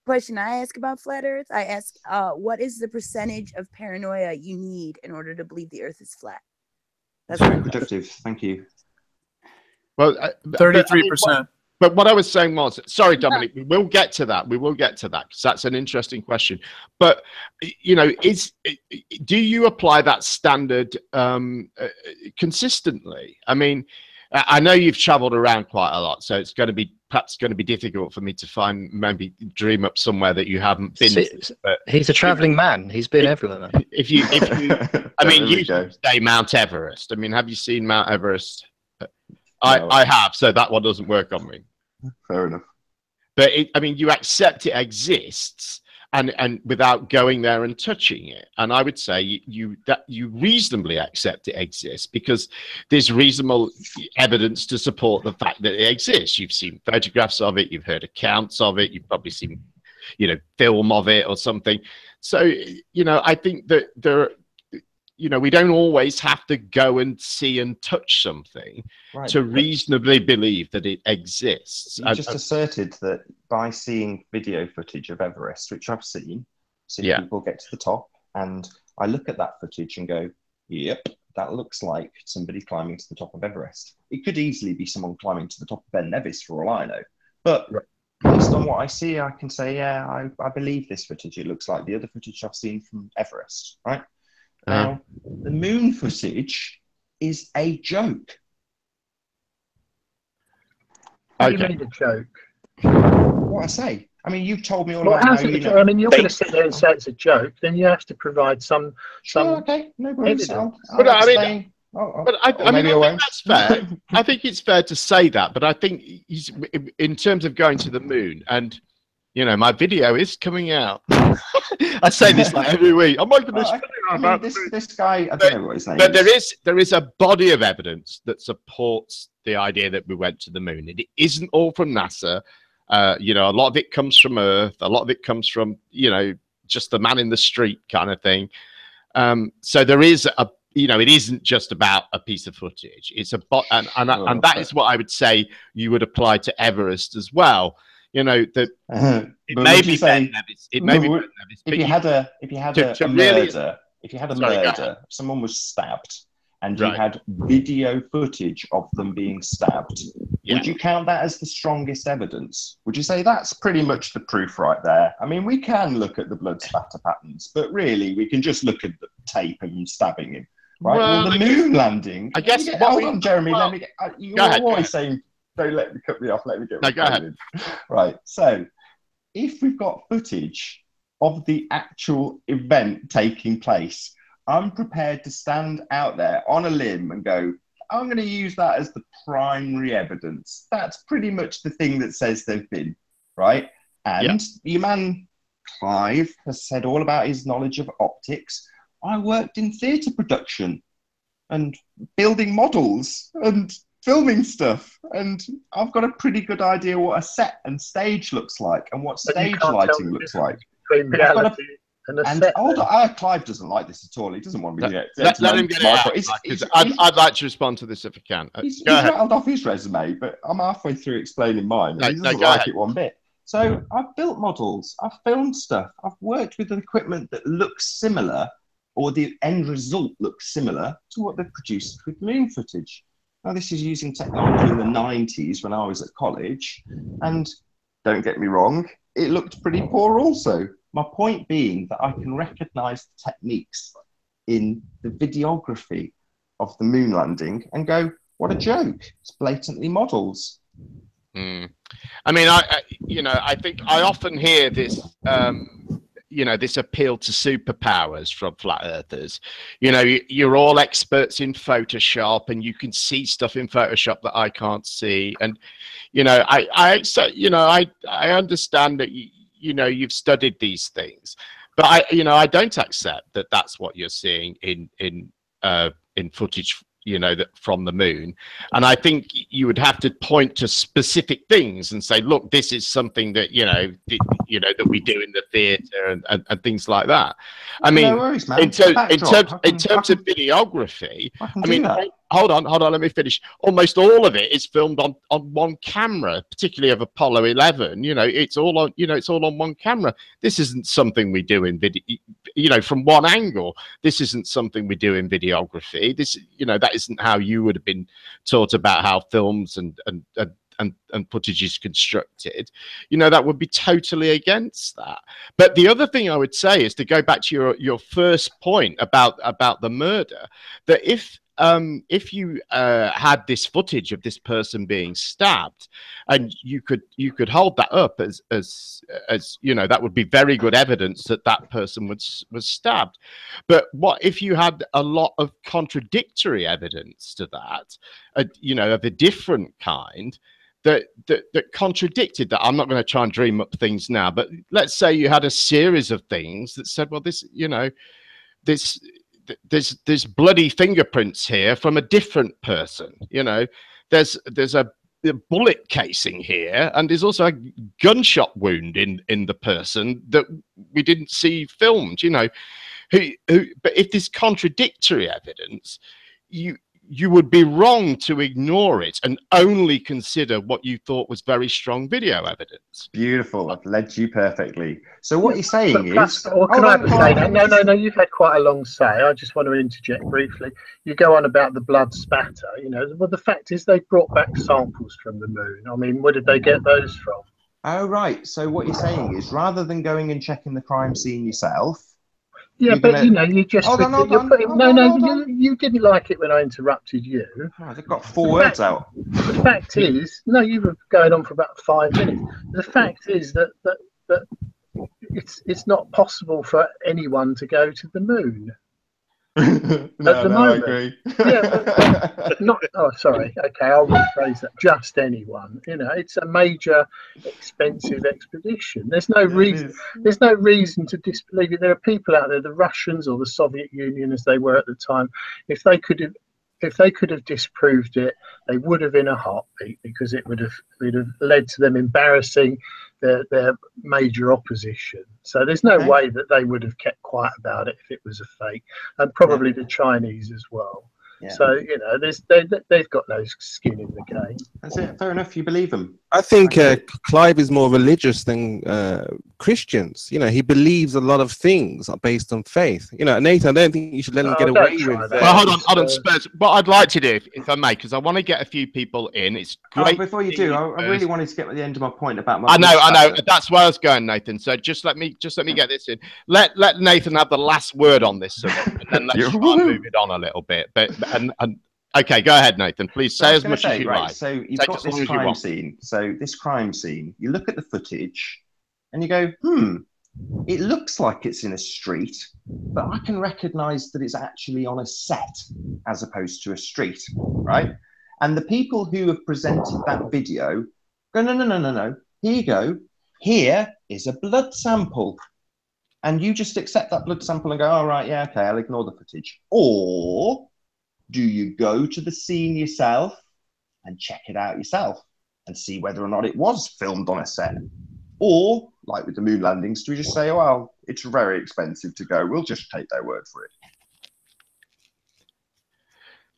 question I ask about flat Earth, I ask, what is the percentage of paranoia you need in order to believe the Earth is flat? That's very productive. Thank you. Well, 33%. But what I was saying was, sorry, Dominic, we will get to that. We will get to that because that's an interesting question. But do you apply that standard consistently? I mean, I know you've traveled around quite a lot, so it's perhaps going to be difficult for me to maybe dream up somewhere that you haven't been. But he's a traveling man. He's been everywhere. If you, I mean, you say Mount Everest. I mean, have you seen Mount Everest? No. I have, so that one doesn't work on me. Fair enough. But you accept it exists, and without going there and touching it. And I would say you reasonably accept it exists because there's reasonable evidence to support the fact that it exists. You've seen photographs of it, you've heard accounts of it, you've probably seen, film of it or something. So, I think that we don't always have to go and see and touch something to reasonably believe that it exists. You just asserted that by seeing video footage of Everest, which I've seen people get to the top, and I look at that footage and go, yep, that looks like somebody climbing to the top of Everest. It could easily be someone climbing to the top of Ben Nevis for all I know. But based on what I see, I can say, yeah, I believe this footage. It looks like the other footage I've seen from Everest, right? Now, the moon footage is a joke. What do you mean a joke? What I say. I mean, you've told me all about how you know. I mean, you're going to sit there and say it's a joke, then you have to provide some okay, no problem. That's fair. I think it's fair to say that, but I think in terms of going to the moon and my video is coming out. I say this like every week. I'm making this this guy, I don't know what his name is. But there is a body of evidence that supports the idea that we went to the moon. It isn't all from NASA. A lot of it comes from Earth. A lot of it comes from, just the man in the street kind of thing. So there is it isn't just about a piece of footage. It's and that is what I would say you would apply to Everest as well. It may be Ben Nevis. It may be Ben Nevis. If you had a murder, someone was stabbed, and you had video footage of them being stabbed, would you count that as the strongest evidence? Would you say that's pretty much the proof right there? I mean, we can look at the blood spatter patterns, but really, we can just look at the tape and stabbing him. Right? Well, the moon landing. I guess. Hold on, Jeremy. Let me get. You're always saying. Don't let me cut me off. Let me get. No, go ahead. Right. So, if we've got footage of the actual event taking place, I'm prepared to stand out there on a limb and go, I'm going to use that as the primary evidence. That's pretty much the thing that says they've been, right? And your man Clive has said all about his knowledge of optics. I worked in theatre production and building models and filming stuff, and I've got a pretty good idea what a set and stage looks like and what stage lighting looks like. Between reality and a set. Clive doesn't like this at all. He doesn't want me to let him get it out. I'd like to respond to this if I can. He's rattled off his resume, but I'm halfway through explaining mine. He doesn't like it one bit. So I've built models, I've filmed stuff, I've worked with an equipment that looks similar, or the end result looks similar to what they've produced with moon footage. Now, this is using technology in the 90s when I was at college, and don't get me wrong, it looked pretty poor also. My point being that I can recognize the techniques in the videography of the moon landing and go, what a joke. It's blatantly models. I mean, I think I often hear this, this appeal to superpowers from flat earthers. You're all experts in Photoshop, and you can see stuff in Photoshop that I can't see. And, I understand that, you've studied these things, but I don't accept that that's what you're seeing in footage, from the moon. And I think you would have to point to specific things and say, look, this is something that, that we do in the theatre and things like that. I mean, no worries, man. in terms of videography, hold on, let me finish. Almost all of it is filmed on one camera, particularly of Apollo 11. It's all on one camera. This isn't something we do in video, from one angle. This isn't something we do in videography. This, that isn't how you would have been taught about how films and footage is constructed. That would be totally against that. But the other thing I would say is to go back to your first point about the murder, that if you had this footage of this person being stabbed, and you could hold that up as that would be very good evidence that person was stabbed. But what if you had a lot of contradictory evidence to that, of a different kind, that contradicted that? I'm not going to try and dream up things now, but let's say you had a series of things that said, well, there's bloody fingerprints here from a different person. There's a bullet casing here, and there's also a gunshot wound in the person that we didn't see filmed. But if there's contradictory evidence, you would be wrong to ignore it and only consider what you thought was very strong video evidence. Beautiful. I've led you perfectly. So what you're saying is... No, you've had quite a long say. I just want to interject briefly. You go on about the blood spatter. Well, the fact is they brought back samples from the moon. I mean, where did they get those from? Oh, right. So what you're saying is, rather than going and checking the crime scene yourself... Yeah, but you just you didn't like it when I interrupted you. Oh, they've got 4 words out. The fact is, you were going on for about 5 minutes. The fact is that it's not possible for anyone to go to the moon. At the moment. I agree. But not. Oh, sorry. Okay, I'll rephrase that. Just anyone. It's a major, expensive expedition. There's no reason. There's no reason to disbelieve it. There are people out there, the Russians or the Soviet Union, as they were at the time. If they could have disproved it, they would have in a heartbeat, because it would have led to them embarrassing their major opposition. So there's no way that they would have kept quiet about it if it was a fake, and probably the Chinese as well. Yeah. So they've got no skin in the game. That's it. Fair enough. You believe them. I think Clive is more religious than Christians. He believes a lot of things are based on faith. Nathan, I don't think you should let him get away with that. Well, hold on, Spurs. What I'd like to do, if I may, because I want to get a few people in. It's great. Before you do, I really wanted to get to the end of my point about my. I know. That's where I was going, Nathan. So just let me get this in. Let Nathan have the last word on this, and then let's try and move it on a little bit. But okay, go ahead, Nathan. Please say as much as you like. So you've got this crime scene. So this crime scene, you look at the footage and you go, it looks like it's in a street, but I can recognize that it's actually on a set as opposed to a street, right? And the people who have presented that video go, no. Here you go. here is a blood sample. And you just accept that blood sample and go, all right, yeah, okay, I'll ignore the footage. Or do you go to the scene yourself and check it out yourself and see whether or not it was filmed on a set? Or, like with the moon landings, do we just say, oh, well, it's very expensive to go, we'll just take their word for it?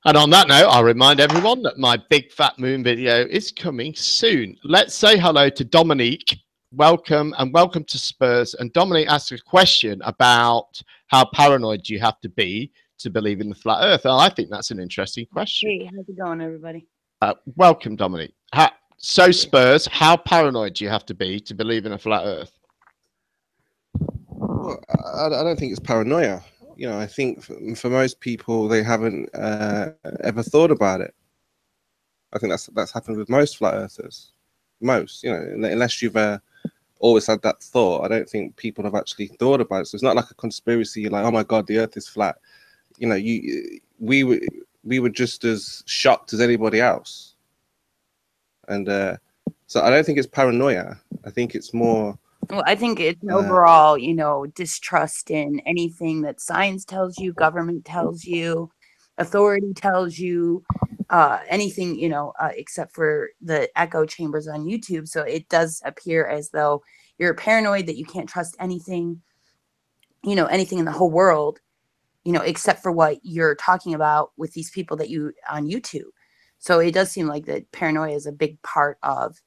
And on that note, I'll remind everyone that my big fat moon video is coming soon. Let's say hello to Dominique. Welcome, and welcome to Spurs. And Dominique asked a question about how paranoid do you have to be to believe in the flat earth. And I think that's an interesting question. Hey, how's it going, everybody? Welcome, Dominique. So Spurs, how paranoid do you have to be to believe in a flat earth? Well, I don't think it's paranoia. You know, I think for most people, they haven't ever thought about it. I think that's happened with most flat earthers. Most, you know, unless you've always had that thought, I don't think people have actually thought about it. So it's not like a conspiracy. You're like, oh my God, the earth is flat. You know, we were just as shocked as anybody else. And so I don't think it's paranoia. I think it's more. Well, I think it's an overall, you know, distrust in anything that science tells you, government tells you, authority tells you, anything, you know, except for the echo chambers on YouTube. So it does appear as though you're paranoid that you can't trust anything, you know, anything in the whole world, you know, except for what you're talking about with these people that you on YouTube. So it does seem like that paranoia is a big part of,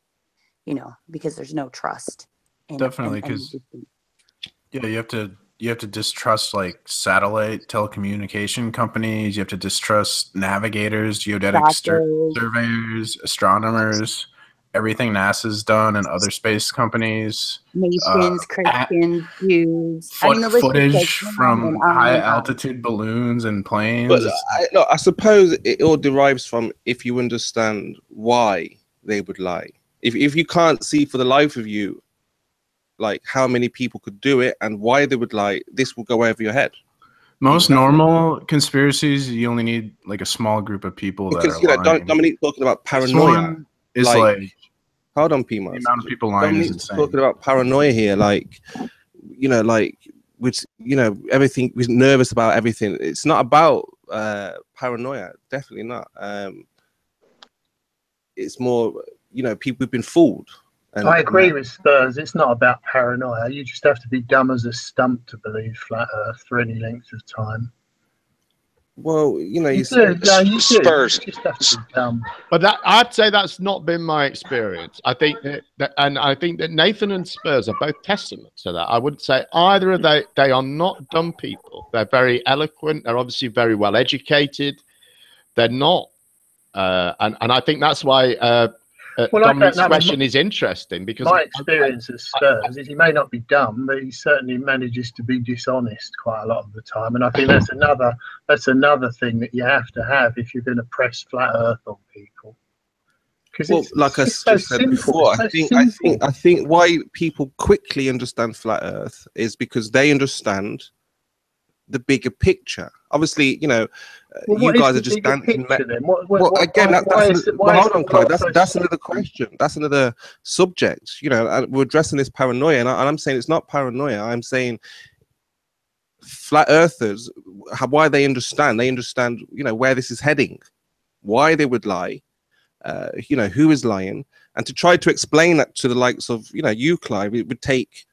you know, because there's no trust. Definitely, because yeah, you have to distrust like satellite telecommunication companies. You have to distrust navigators, geodetic surveyors, astronomers, everything NASA's done, and other space companies. Nations, Christians, Jews. Footage from high altitude balloons and planes. But I suppose it all derives from if you understand why they would lie. If you can't see for the life of you, like how many people could do it and why they would lie, this will go over your head. Most normal conspiracies, you only need like a small group of people. Because you know, Dominique talking about paranoia is like hold on, Pima. The amount of people lying is insane. Talking about paranoia here, like you know, like which you know, everything. We're nervous about everything. It's not about paranoia. Definitely not. It's more, you know, people have been fooled. I agree with Spurs. It's not about paranoia. You just have to be dumb as a stump to believe flat Earth for any length of time. Well, you know, Spurs. You just have to be dumb. But I'd say that's not been my experience. I think that Nathan and Spurs are both testaments to that. I wouldn't say either of they are not dumb people. They're very eloquent. They're obviously very well educated. They're not, and I think that's why. Dominic's question is interesting because my experience at Spurs is he may not be dumb, but he certainly manages to be dishonest quite a lot of the time. And I think that's another thing that you have to have if you're going to press flat Earth on people. Well, like I said before, I think why people quickly understand flat Earth is because they understand the bigger picture. Obviously, you know, you guys are just dancing. Well, again, hold on, Clive. That's another question. That's another subject. You know, we're addressing this paranoia, and I'm saying it's not paranoia. I'm saying flat earthers, why they understand. They understand, you know, where this is heading, why they would lie, you know, who is lying, and to try to explain that to the likes of, you know, you, Clive, it would take,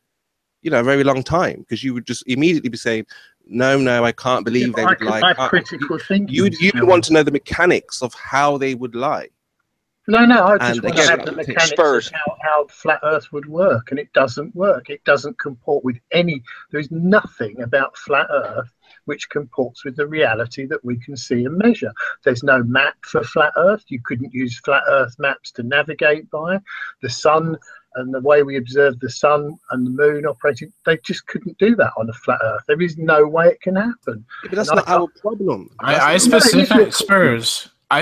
you know, a very long time because you would just immediately be saying, no, I can't believe they would lie. Critical thinking. You'd want to know the mechanics of how they would lie. No, I just want to have the mechanics of how flat Earth would work, and it doesn't work. It doesn't comport with any. There is nothing about flat Earth which comports with the reality that we can see and measure. There's no map for flat Earth. You couldn't use flat Earth maps to navigate by. The sun and the way we observe the sun and the moon operating, they just couldn't do that on a flat Earth. There is no way it can happen. Yeah, but that's not our problem. I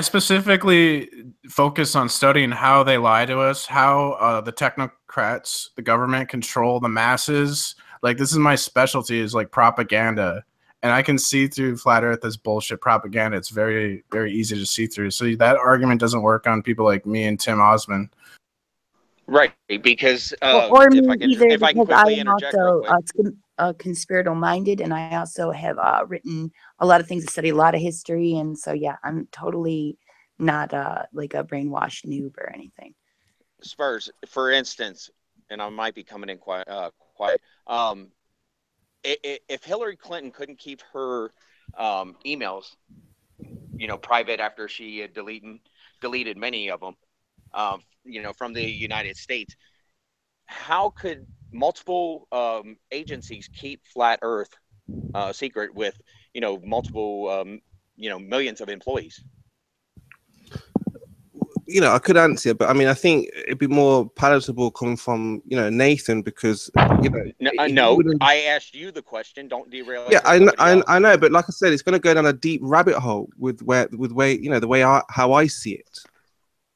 specifically focus on studying how they lie to us, how the technocrats, the government, control the masses. Like, this is my specialty, is like propaganda. And I can see through flat Earth as bullshit propaganda. It's very, very easy to see through. So that argument doesn't work on people like me and Tim Osmond. Right, because or if me I can, either, if I can because I quickly am interject real also quick. conspiratorial minded, and I also have written a lot of things. I study a lot of history, and so yeah, I'm totally not like a brainwashed noob or anything. Spurs, for instance, and I might be coming in quiet. If Hillary Clinton couldn't keep her emails, private after she had deleted many of them, from the United States, how could multiple agencies keep Flat Earth secret with, multiple, millions of employees? I could answer, but I mean, I think it'd be more palatable coming from, Nathan, because, No, I asked you the question. Don't derail. Yeah, I know, but like I said, it's going to go down a deep rabbit hole with the way how I see it.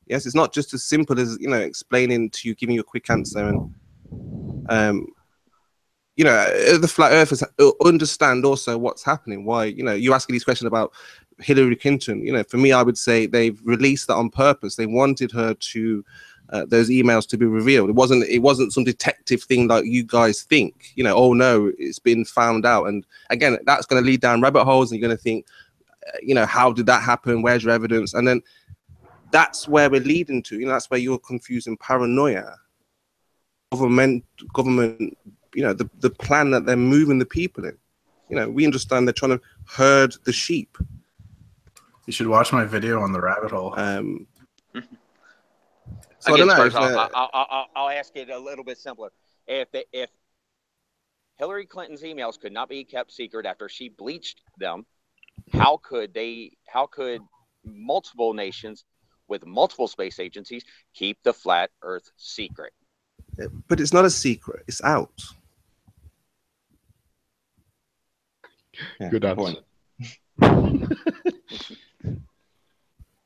Yes, it's not just as simple as explaining to you, giving you a quick answer, and the flat earthers understand also what's happening. Why you asking these questions about Hillary Clinton? For me, I would say they've released that on purpose. They wanted her to those emails to be revealed. It wasn't some detective thing like you guys think. Oh no, it's been found out. And again, that's going to lead down rabbit holes, and you're going to think, how did that happen? Where's your evidence? And then that's where we're leading to. That's where you're confusing paranoia, government. The plan that they're moving the people in. We understand they're trying to herd the sheep. You should watch my video on the rabbit hole. So again, I don't know. I'll ask it a little bit simpler. If Hillary Clinton's emails could not be kept secret after she bleached them, how could multiple nations with multiple space agencies keep the flat Earth secret? But it's not a secret. It's out. Yeah, good answer.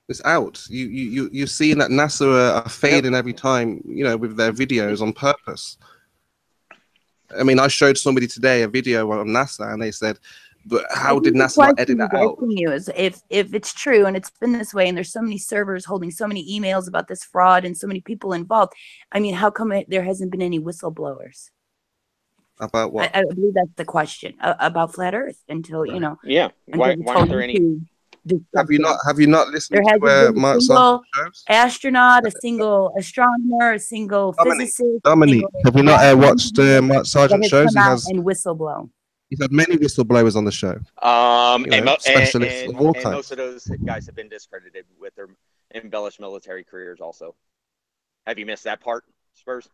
It's out. You're seeing that NASA are fading every time, with their videos on purpose. I mean, I showed somebody today a video on NASA, and they said, "But how did NASA not edit that out?" You is if it's true, and it's been this way, and there's so many servers holding so many emails about this fraud and so many people involved. I mean, how come there hasn't been any whistleblowers? About what? I believe that's the question about flat Earth until Yeah. Why aren't there any? Have you not listened to Mark Sargent shows? Astronaut, a single astronomer, a single physicist. Dominique, have you not watched Mark Sargent shows? And whistleblow. He's had many whistleblowers on the show. Specialists of all kinds. And most of those guys have been discredited with their embellished military careers. Also, have you missed that part, Spurs?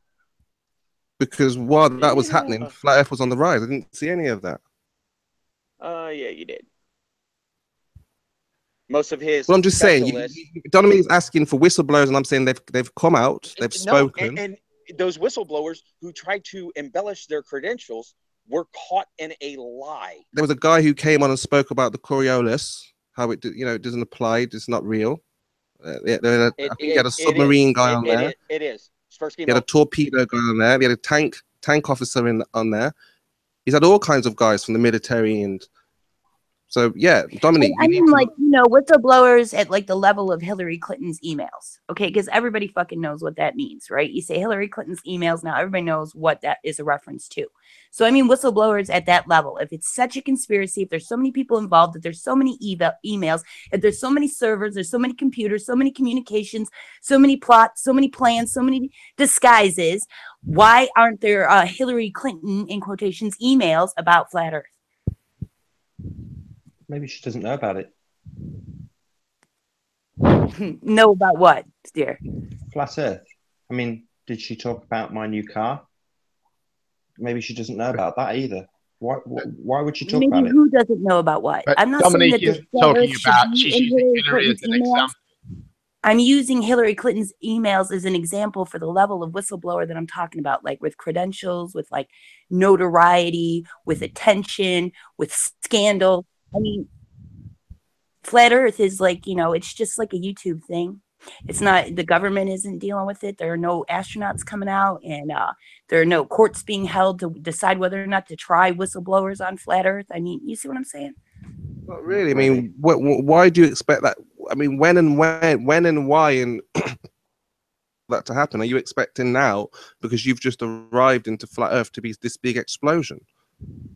Because while that was happening, Flat Earth was on the rise. I didn't see any of that. Yeah, you did. Most of his. Well, I'm just saying, Donovan is asking for whistleblowers, and I'm saying they've come out, they've spoken. And those whistleblowers who tried to embellish their credentials were caught in a lie. There was a guy who came on and spoke about the Coriolis, how it doesn't apply, it's not real. I think he had a submarine guy on there. It is. He had a torpedo guy on there. He had a tank officer on there. He's had all kinds of guys from the military, and so yeah, Dominique. I mean, whistleblowers at like the level of Hillary Clinton's emails, okay? Because everybody fucking knows what that means, right? You say Hillary Clinton's emails, now everybody knows what that is a reference to. So I mean, whistleblowers at that level. If it's such a conspiracy, if there's so many people involved, if there's so many emails, if there's so many servers, there's so many computers, so many communications, so many plots, so many plans, so many disguises, why aren't there Hillary Clinton, in quotations, emails about flat Earth? Maybe she doesn't know about it. Know about what, dear? Flat Earth. I mean, did she talk about my new car? Maybe she doesn't know about that either. Why would she talk about it? Who doesn't know about what? But I'm not Dominique saying that is talking about she's using Hillary as an example. I'm using Hillary Clinton's emails as an example for the level of whistleblower that I'm talking about, like with credentials, with like notoriety, with attention, with scandal. I mean, flat Earth is like, it's just like a YouTube thing. It's not, the government isn't dealing with it. There are no astronauts coming out, and there are no courts being held to decide whether or not to try whistleblowers on flat Earth. I mean, you see what I'm saying? Not really. I mean, why do you expect that? I mean, when and why, and that to happen? Are you expecting now, because you've just arrived into flat Earth, to be this big explosion?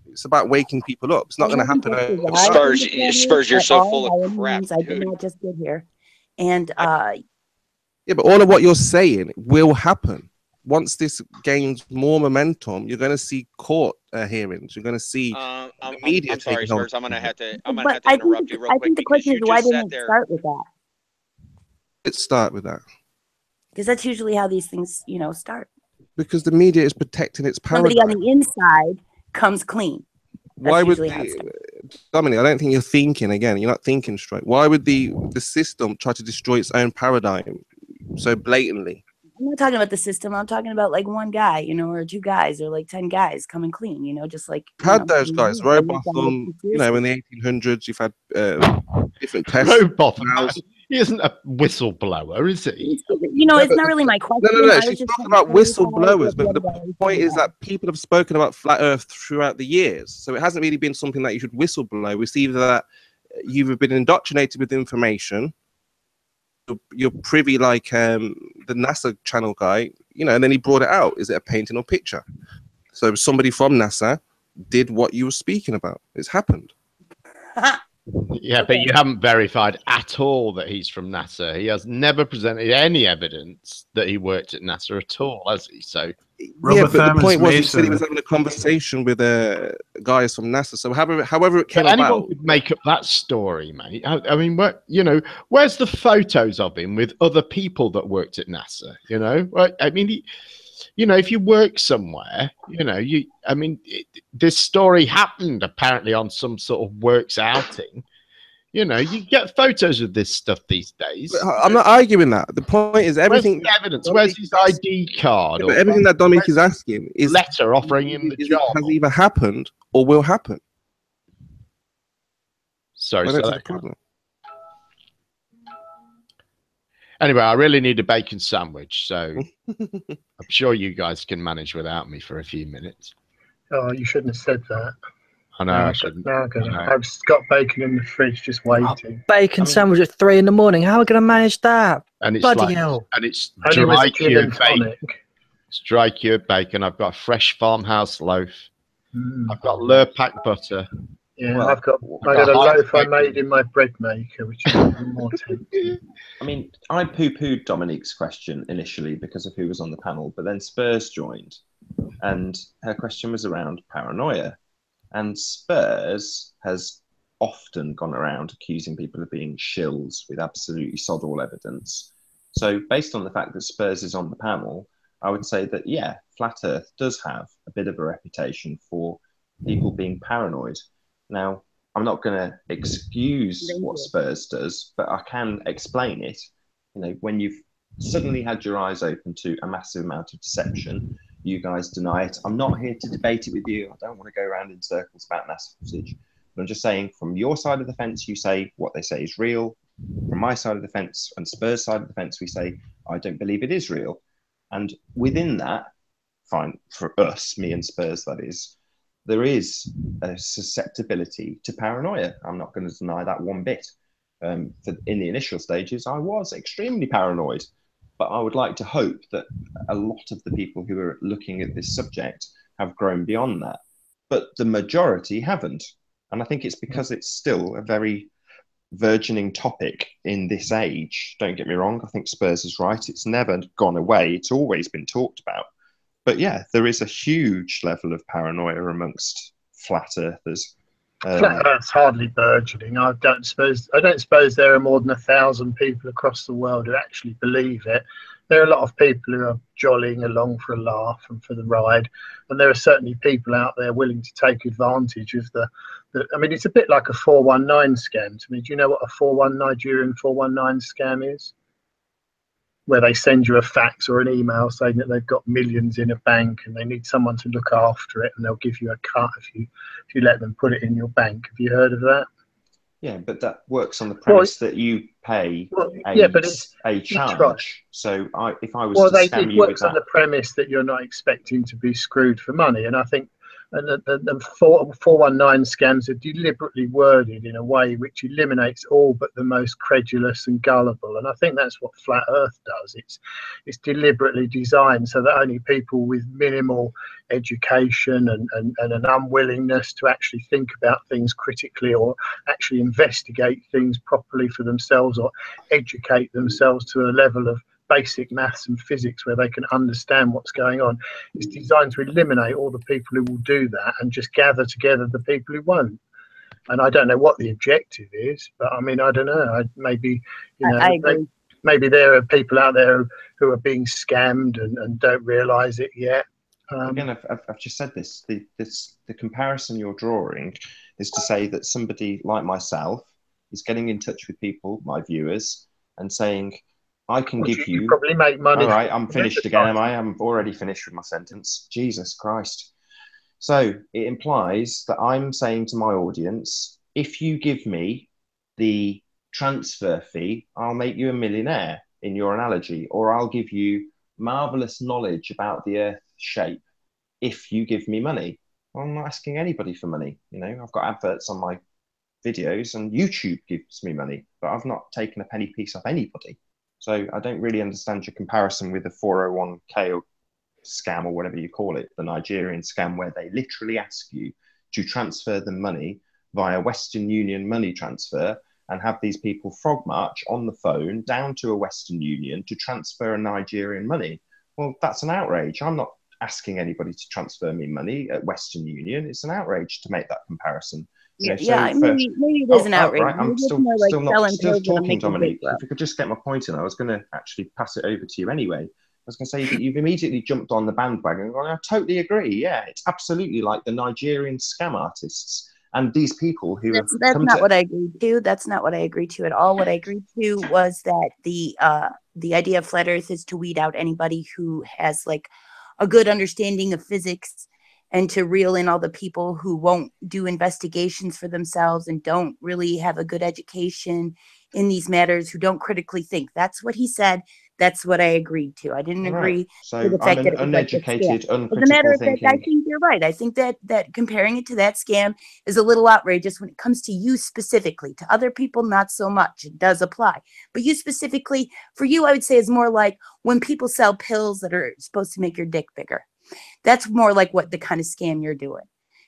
It's about waking people up. It's not going to happen. Spurs, you're so full of crap. I did not just get here, and yeah, but all of what you're saying will happen. Once this gains more momentum, you're going to see court hearings. You're going to see media. I'm sorry, Spurs. I'm going to have to interrupt you real quick. I think the question is, why didn't it start with that? Let's start with that. Because that's usually how these things, start. Because the media is protecting its paradigm. Somebody on the inside comes clean. That's why would Dominic? I don't think you're thinking again. You're not thinking straight. Why would the system try to destroy its own paradigm so blatantly? I'm not talking about the system. I'm talking about like one guy, or two guys, or like 10 guys coming clean. Just like had those guys. Robotham, in the 1800s, you've had different tests. Robotham. He isn't a whistleblower, is he? It's not really my question. No. She's talking about whistleblowers, but the point is that people have spoken about flat Earth throughout the years. So it hasn't really been something that you should whistleblow. It's either that you've been indoctrinated with information, you're privy like the NASA channel guy, and then he brought it out. Is it a painting or picture? So somebody from NASA did what you were speaking about. It's happened. Yeah, but you haven't verified at all that he's from NASA. He has never presented any evidence that he worked at NASA at all, has he? So, yeah, but the point was, he said he was having a conversation with guys from NASA. So, however it came about, anyone could make up that story, mate. I mean, where's the photos of him with other people that worked at NASA? I mean, if you work somewhere, this story happened apparently on some sort of works outing. You get photos of this stuff these days. I'm not arguing that. The point is, everything. Where's the evidence? Where's his ID card? Yeah, everything that Dominic is asking is letter offering him the job has either happened or will happen. Sorry, problem. Anyway, I really need a bacon sandwich, so I'm sure you guys can manage without me for a few minutes. Oh, you shouldn't have said that. I know I shouldn't. I've got bacon in the fridge just waiting. Bacon sandwich at 3 in the morning. How are we going to manage that? And it's bloody hell! And it's dry cured bacon. It's dry cured bacon. I've got a fresh farmhouse loaf. I've got Lurpak butter. Yeah, well, I've got a loaf I made in my bread maker, which is even more tempting. I mean, I poo-pooed Dominique's question initially because of who was on the panel, but then Spurs joined, and her question was around paranoia. And Spurs has often gone around accusing people of being shills with absolutely sod all evidence. So based on the fact that Spurs is on the panel, I would say that, yeah, Flat Earth does have a bit of a reputation for people being paranoid. Now, I'm not going to excuse what Spurs does, but I can explain it. When you've suddenly had your eyes open to a massive amount of deception, you guys deny it. I'm not here to debate it with you. I don't want to go around in circles about NASA footage. But I'm just saying, from your side of the fence, you say what they say is real. From my side of the fence and Spurs' side of the fence, we say, I don't believe it is real. And within that, fine, for us, me and Spurs, that is, there is a susceptibility to paranoia. I'm not going to deny that one bit. In the initial stages, I was extremely paranoid. But I would like to hope that a lot of the people who are looking at this subject have grown beyond that. But the majority haven't. And I think it's because it's still a very burgeoning topic in this age. Don't get me wrong. I think Spurs is right. It's never gone away. It's always been talked about. But yeah, there is a huge level of paranoia amongst flat earthers. Flat Earth's hardly burgeoning. I don't suppose there are more than 1,000 people across the world who actually believe it. There are a lot of people who are jollying along for a laugh and for the ride, and there are certainly people out there willing to take advantage of the I mean, it's a bit like a 419 scam to me. Do you know what a Nigerian 419 scam is? Where they send you a fax or an email saying that they've got millions in a bank and they need someone to look after it, and they'll give you a cut if you let them put it in your bank. Have you heard of that? Yeah, but that works on the premise that you pay a charge. So if I was to scam you with that, on the premise that you're not expecting to be screwed for money, and I think And the 419 scams are deliberately worded in a way which eliminates all but the most credulous and gullible. And I think that's what Flat Earth does. It's deliberately designed so that only people with minimal education and an unwillingness to actually think about things critically or actually investigate things properly for themselves or educate themselves to a level of basic maths and physics where they can understand what's going on. It's designed to eliminate all the people who will do that and just gather together the people who won't. And I don't know what the objective is, but I mean, I don't know. Maybe, you know, I agree. Maybe there are people out there who are being scammed and don't realise it yet. Again, I've just said this. The comparison you're drawing is to say that somebody like myself is getting in touch with people, my viewers, and saying, I can give you probably make money. All right, I'm finished again, am I? I'm already finished with my sentence. Jesus Christ. So it implies that I'm saying to my audience, if you give me the transfer fee, I'll make you a millionaire in your analogy, or I'll give you marvelous knowledge about the Earth's shape if you give me money. Well, I'm not asking anybody for money. You know, I've got adverts on my videos and YouTube gives me money, but I've not taken a penny piece off anybody. So I don't really understand your comparison with the 401k scam or whatever you call it, the Nigerian scam, where they literally ask you to transfer them money via Western Union money transfer and have these people frog march on the phone down to a Western Union to transfer a Nigerian money. Well, that's an outrage. I'm not asking anybody to transfer me money at Western Union. It's an outrage to make that comparison. Yeah, so maybe it is an outrage. Right. I'm still talking, Dominique. If you could just get my point in, I was going to actually pass it over to you anyway. I was going to say that you've immediately jumped on the bandwagon and gone, I totally agree. Yeah, it's absolutely like the Nigerian scam artists and these people who that's not what I agreed to. That's not what I agreed to at all. What I agreed to was that the idea of Flat Earth is to weed out anybody who has like a good understanding of physics, and to reel in all the people who won't do investigations for themselves and don't really have a good education in these matters, who don't critically think. That's what he said. That's what I agreed to. I didn't agree to the fact that it was uneducated, uncritical matter of thinking. fact, I think you're right. I think that comparing it to that scam is a little outrageous when it comes to you specifically. To other people, not so much. It does apply. But you specifically, for you, I would say is more like when people sell pills that are supposed to make your dick bigger. That's more like what the kind of scam you're doing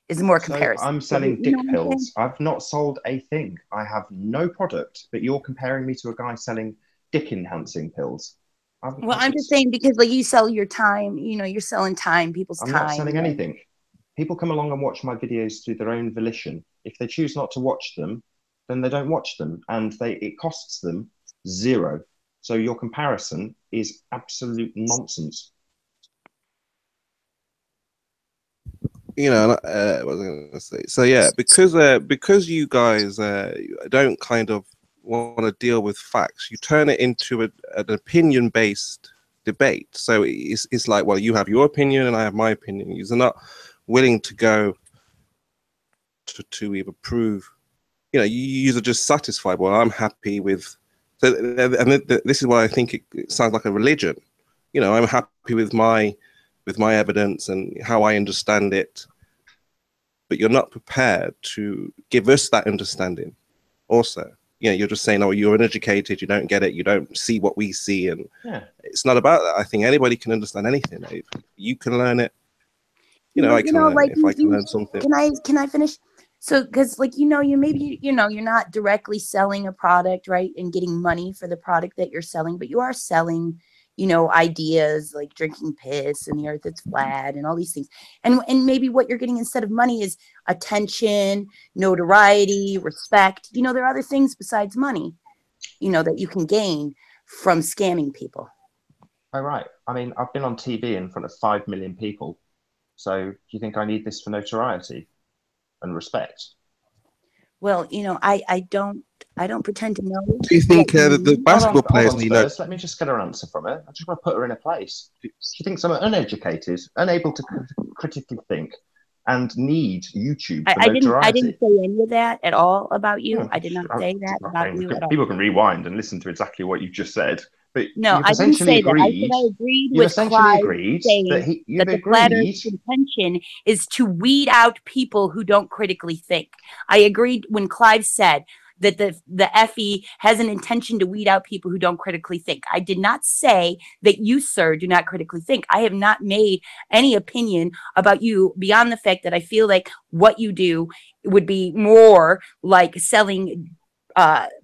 is more comparison. I'm selling dick pills. I've not sold a thing. I have no product, but you're comparing me to a guy selling dick enhancing pills. I'm just saying, because like you sell your time, you know, you're selling time, people's time. I'm not selling anything. People come along and watch my videos through their own volition. If they choose not to watch them, then they don't watch them, and it costs them zero. So your comparison is absolute nonsense. You know, what was I going to say? So yeah, because you guys don't kind of want to deal with facts, you turn it into an opinion-based debate. So it's like, well, you have your opinion and I have my opinion. You're not willing to go to either prove, you know, you are just satisfied. Well, I'm happy with. So, and this is why I think it sounds like a religion. You know, I'm happy with my evidence and how I understand it, but you're not prepared to give us that understanding also. You know, you're just saying, oh, you're uneducated, you don't get it, you don't see what we see, and it's not about that. I think anybody can understand anything. If you can learn it, I can learn it if I can learn something. Can I finish? So, because like, you're not directly selling a product, right, and getting money for the product that you're selling, but you are selling, ideas like drinking piss and the earth is flat and all these things. And maybe what you're getting instead of money is attention, notoriety, respect. There are other things besides money, that you can gain from scamming people. Oh, right. I mean, I've been on TV in front of 5 million people. So do you think I need this for notoriety and respect? Well, I don't pretend to know. Do you think the basketball players need that? Let me just get her answer from her. I just want to put her in a place. She thinks I'm uneducated, unable to critically think, and need YouTube for notoriety. I didn't say any of that at all about you. I did not say that about you at all. People can rewind and listen to exactly what you've just said. But no, I didn't say that. I said I agreed with Clive saying that the flat Earth's intention is to weed out people who don't critically think. I agreed when Clive said that the FE has an intention to weed out people who don't critically think. I did not say that you, sir, do not critically think. I have not made any opinion about you beyond the fact that I feel like what you do would be more like selling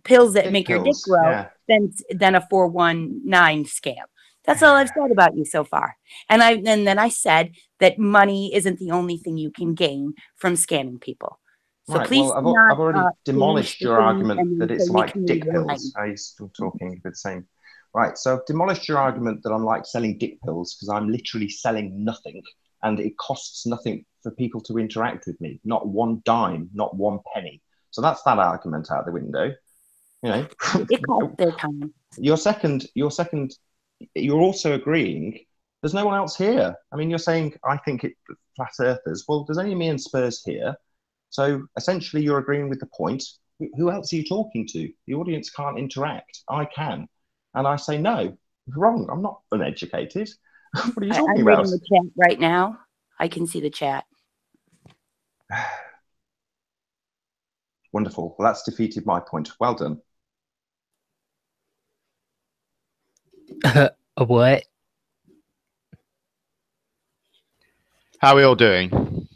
pills that make your dick grow than a 419 scam. That's all I've said about you so far. And then I said that money isn't the only thing you can gain from scamming people. So right, please well, I've already demolished your argument that it's like dick pills. Are you still talking the same? Right, so I've demolished your argument that I'm like selling dick pills because I'm literally selling nothing and it costs nothing for people to interact with me. Not one dime, not one penny. So that's that argument out the window. You know, it costs their time. Your second, you're also agreeing there's no one else here. I mean, you're saying, I think it's flat earthers. Well, there's only me and Spurs here. So essentially you're agreeing with the point. Who else are you talking to? The audience can't interact. I can. And I say, no, wrong. I'm not uneducated. What are you talking about? I'm reading the chat right now. I can see the chat. Wonderful. Well, that's defeated my point. Well done. What? How are we all doing?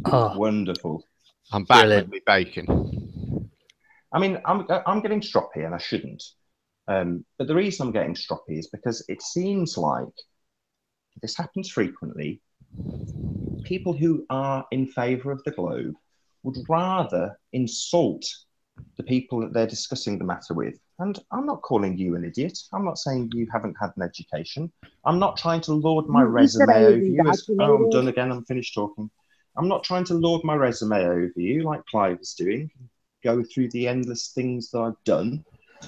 Oh, wonderful. I'm back with my bacon. I mean, I'm getting stroppy, and I shouldn't. But the reason I'm getting stroppy is because it seems like this happens frequently. People who are in favour of the globe would rather insult the people that they're discussing the matter with. And I'm not calling you an idiot. I'm not saying you haven't had an education. I'm not trying to lord my resume over you. I'm done again. I'm finished talking. I'm not trying to lord my resume over you like Clive is doing. Go through the endless things that I've done.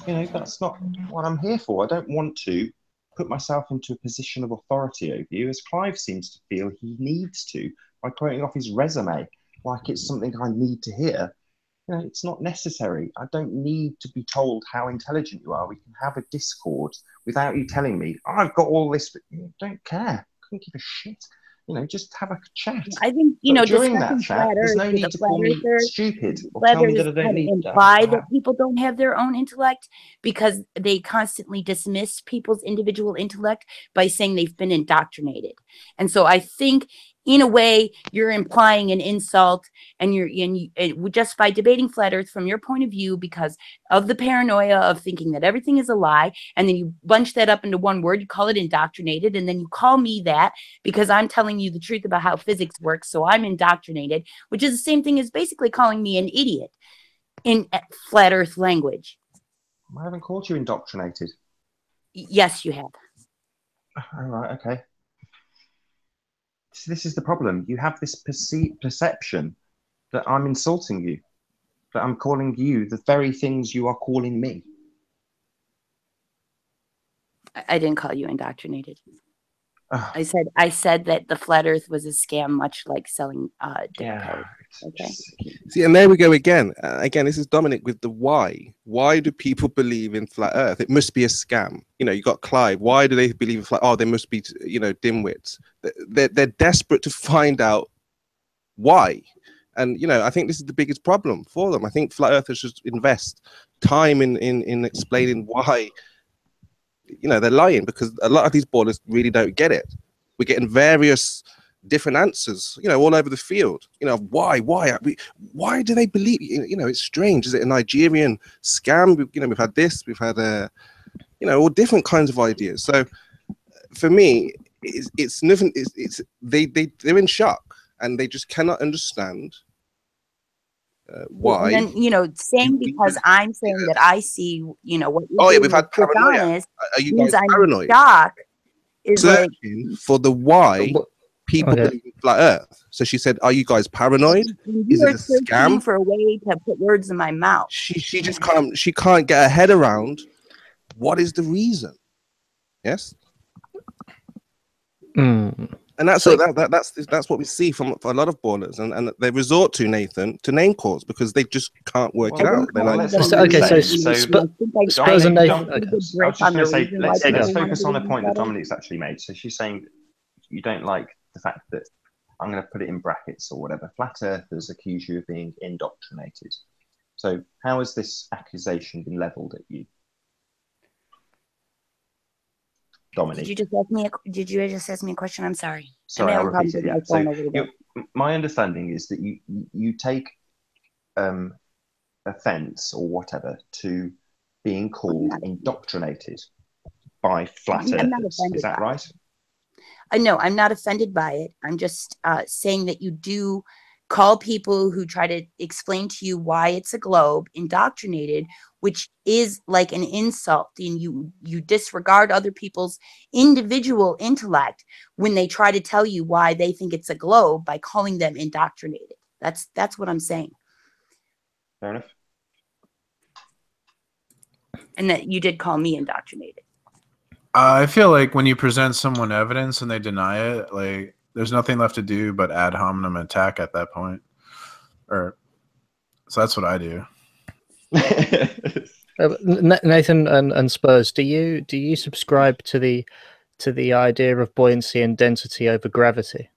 You know, that's not what I'm here for. I don't want to put myself into a position of authority over you, as Clive seems to feel he needs to by quoting off his resume like it's something I need to hear. You know, it's not necessary. I don't need to be told how intelligent you are. We can have a Discord without you telling me, I've got all this, but you don't care. Couldn't give a shit. You know, just have a chat. I think, you know, during that chat, there's no need to call me stupid or tell me that I don't need to imply that people don't have their own intellect because they constantly dismiss people's individual intellect by saying they've been indoctrinated. And so I think in a way, you're implying an insult, and just by debating flat Earth from your point of view, because of the paranoia of thinking that everything is a lie, and then you bunch that up into one word, you call it indoctrinated, and then you call me that because I'm telling you the truth about how physics works, so I'm indoctrinated, which is the same thing as basically calling me an idiot in flat Earth language. I haven't called you indoctrinated. Yes, you have. All right, okay. This is the problem. You have this perception that I'm insulting you, that I'm calling you the very things you are calling me. I didn't call you indoctrinated. I said that the flat Earth was a scam, much like selling dick pills. Okay. See, and there we go again. Again, this is Dominic with the why. Why do people believe in flat Earth? It must be a scam. You know, you got Clive. Why do they believe in flat? Oh, they must be, you know, dimwits. They're desperate to find out why. And, you know, I think this is the biggest problem for them. I think flat earthers should invest time in explaining why, you know, they're lying, because a lot of these ballers really don't get it. We're getting various different answers, you know, all over the field. You know, why do they believe? You know, it's strange. Is it a Nigerian scam? You know, we've had this, we've had you know, all different kinds of ideas. So for me, it's nothing. They're in shock and they just cannot understand why. And then, you know, saying because I'm saying that I see, you know, what you're doing, we've had paranoia. Are you guys paranoid? Shock is searching for the why people believe in flat Earth. So she said, "Are you guys paranoid? Is it a scam?" For a way to put words in my mouth. She just can't get her head around what is the reason. Yes. And that's that's what we see from a lot of ballers, and they resort to Nathan to name calls because they just can't work it out. They're like, okay, so Spurs and Nathan. I was just going to say, let's focus on a point that Dominic's actually made. So she's saying you don't like the fact that, I'm going to put it in brackets or whatever, flat earthers accuse you of being indoctrinated. So how has this accusation been levelled at you, Dominic? Did you just ask me a question? I'm sorry. Sorry, I'll repeat it. Yeah. So my understanding is that you take offence or whatever to being called indoctrinated by flat earthers. Is that right? No, I'm not offended by it. I'm just saying that you do call people who try to explain to you why it's a globe indoctrinated, which is like an insult, and you disregard other people's individual intellect when they try to tell you why they think it's a globe by calling them indoctrinated. That's what I'm saying. Fair enough. And that you did call me indoctrinated. I feel like when you present someone evidence and they deny it, like there's nothing left to do but ad hominem attack at that point. So that's what I do. Nathan and Spurs, do you subscribe to the idea of buoyancy and density over gravity?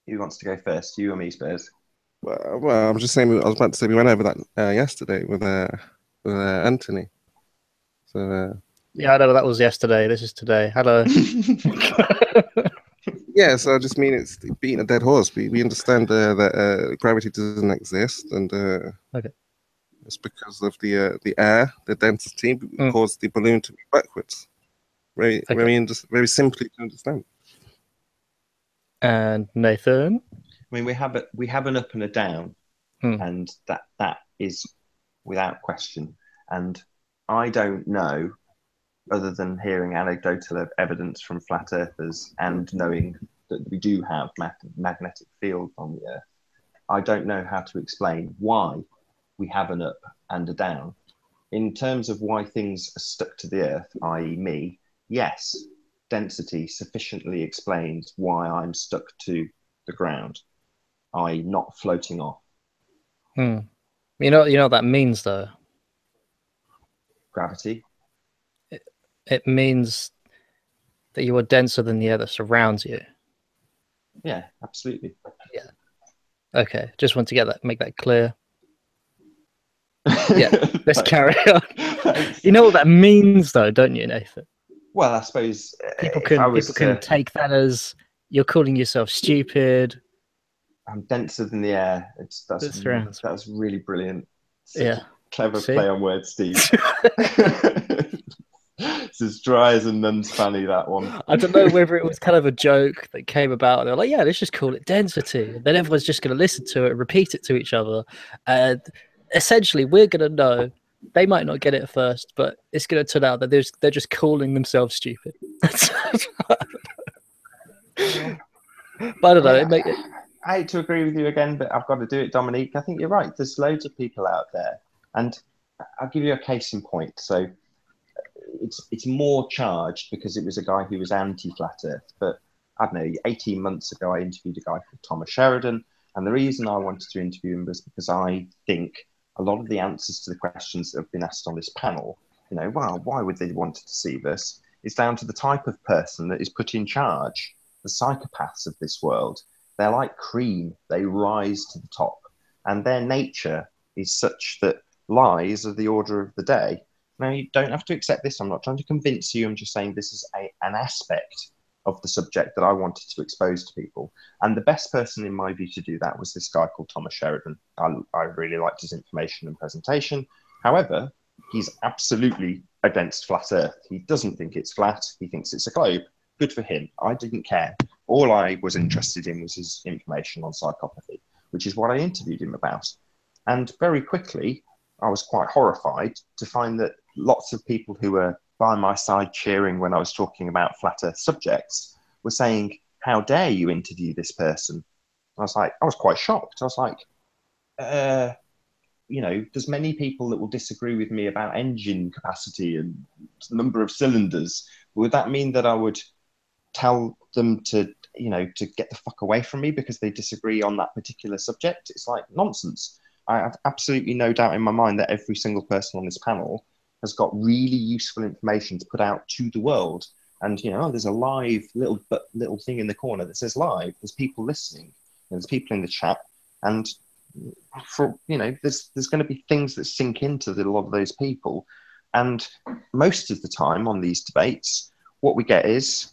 Who wants to go first? You or me, Spurs? Well, I'm just saying. I was about to say we went over that yesterday with Anthony. So yeah, I know that was yesterday. This is today. Hello. Yeah, so I just mean it's beating a dead horse. We understand that gravity doesn't exist, and okay, it's because of the air, the density, caused the balloon to move backwards. Very simply to understand. And Nathan, I mean, we have an up and a down, and that is without question. And I don't know, other than hearing anecdotal evidence from flat earthers and knowing that we do have magnetic field on the Earth, I don't know how to explain why we have an up and a down. In terms of why things are stuck to the Earth, i.e. me, yes, density sufficiently explains why I'm stuck to the ground, i.e. not floating off. You know what that means, though? Gravity. It means that you are denser than the air that surrounds you. Yeah, absolutely. Yeah. Okay, just want to make that clear. Yeah, let's carry on. You know what that means, though, don't you, Nathan? Well, I suppose people can take that as you're calling yourself stupid. I'm denser than the air. That's really brilliant. Yeah. Clever play on words, Steve. It's as dry as a nun's fanny, that one. I don't know whether it was kind of a joke that came about. They're like, yeah, let's just call it density. And then everyone's just going to listen to it and repeat it to each other. And essentially, we're going to know. They might not get it at first, but it's going to turn out that they're just calling themselves stupid. But I don't know. I hate to agree with you again, but I've got to do it, Dominique. I think you're right. There's loads of people out there. And I'll give you a case in point. So it's more charged because it was a guy who was anti-flat Earth. But I don't know, 18 months ago, I interviewed a guy called Thomas Sheridan. And the reason I wanted to interview him was because I think a lot of the answers to the questions that have been asked on this panel, why would they want to deceive us, is down to the type of person that is put in charge, the psychopaths of this world. They're like cream. They rise to the top. And their nature is such that lies are the order of the day. Now, you don't have to accept this. I'm not trying to convince you. I'm just saying this is an aspect of the subject that I wanted to expose to people. And the best person, in my view, to do that was this guy called Thomas Sheridan. I really liked his information and presentation. However, he's absolutely against flat Earth. He doesn't think it's flat. He thinks it's a globe. Good for him. I didn't care. All I was interested in was his information on psychopathy, which is what I interviewed him about. And very quickly, I was quite horrified to find that lots of people who were by my side cheering when I was talking about flat Earth subjects were saying, how dare you interview this person? I was quite shocked. I was like, there's many people that will disagree with me about engine capacity and number of cylinders. Would that mean that I would tell them to, to get the fuck away from me because they disagree on that particular subject. It's like nonsense. I have absolutely no doubt in my mind that every single person on this panel has got really useful information to put out to the world. And, there's a live little thing in the corner that says live. There's people listening. There's people in the chat. And there's going to be things that sink into a lot of those people. And most of the time on these debates, what we get is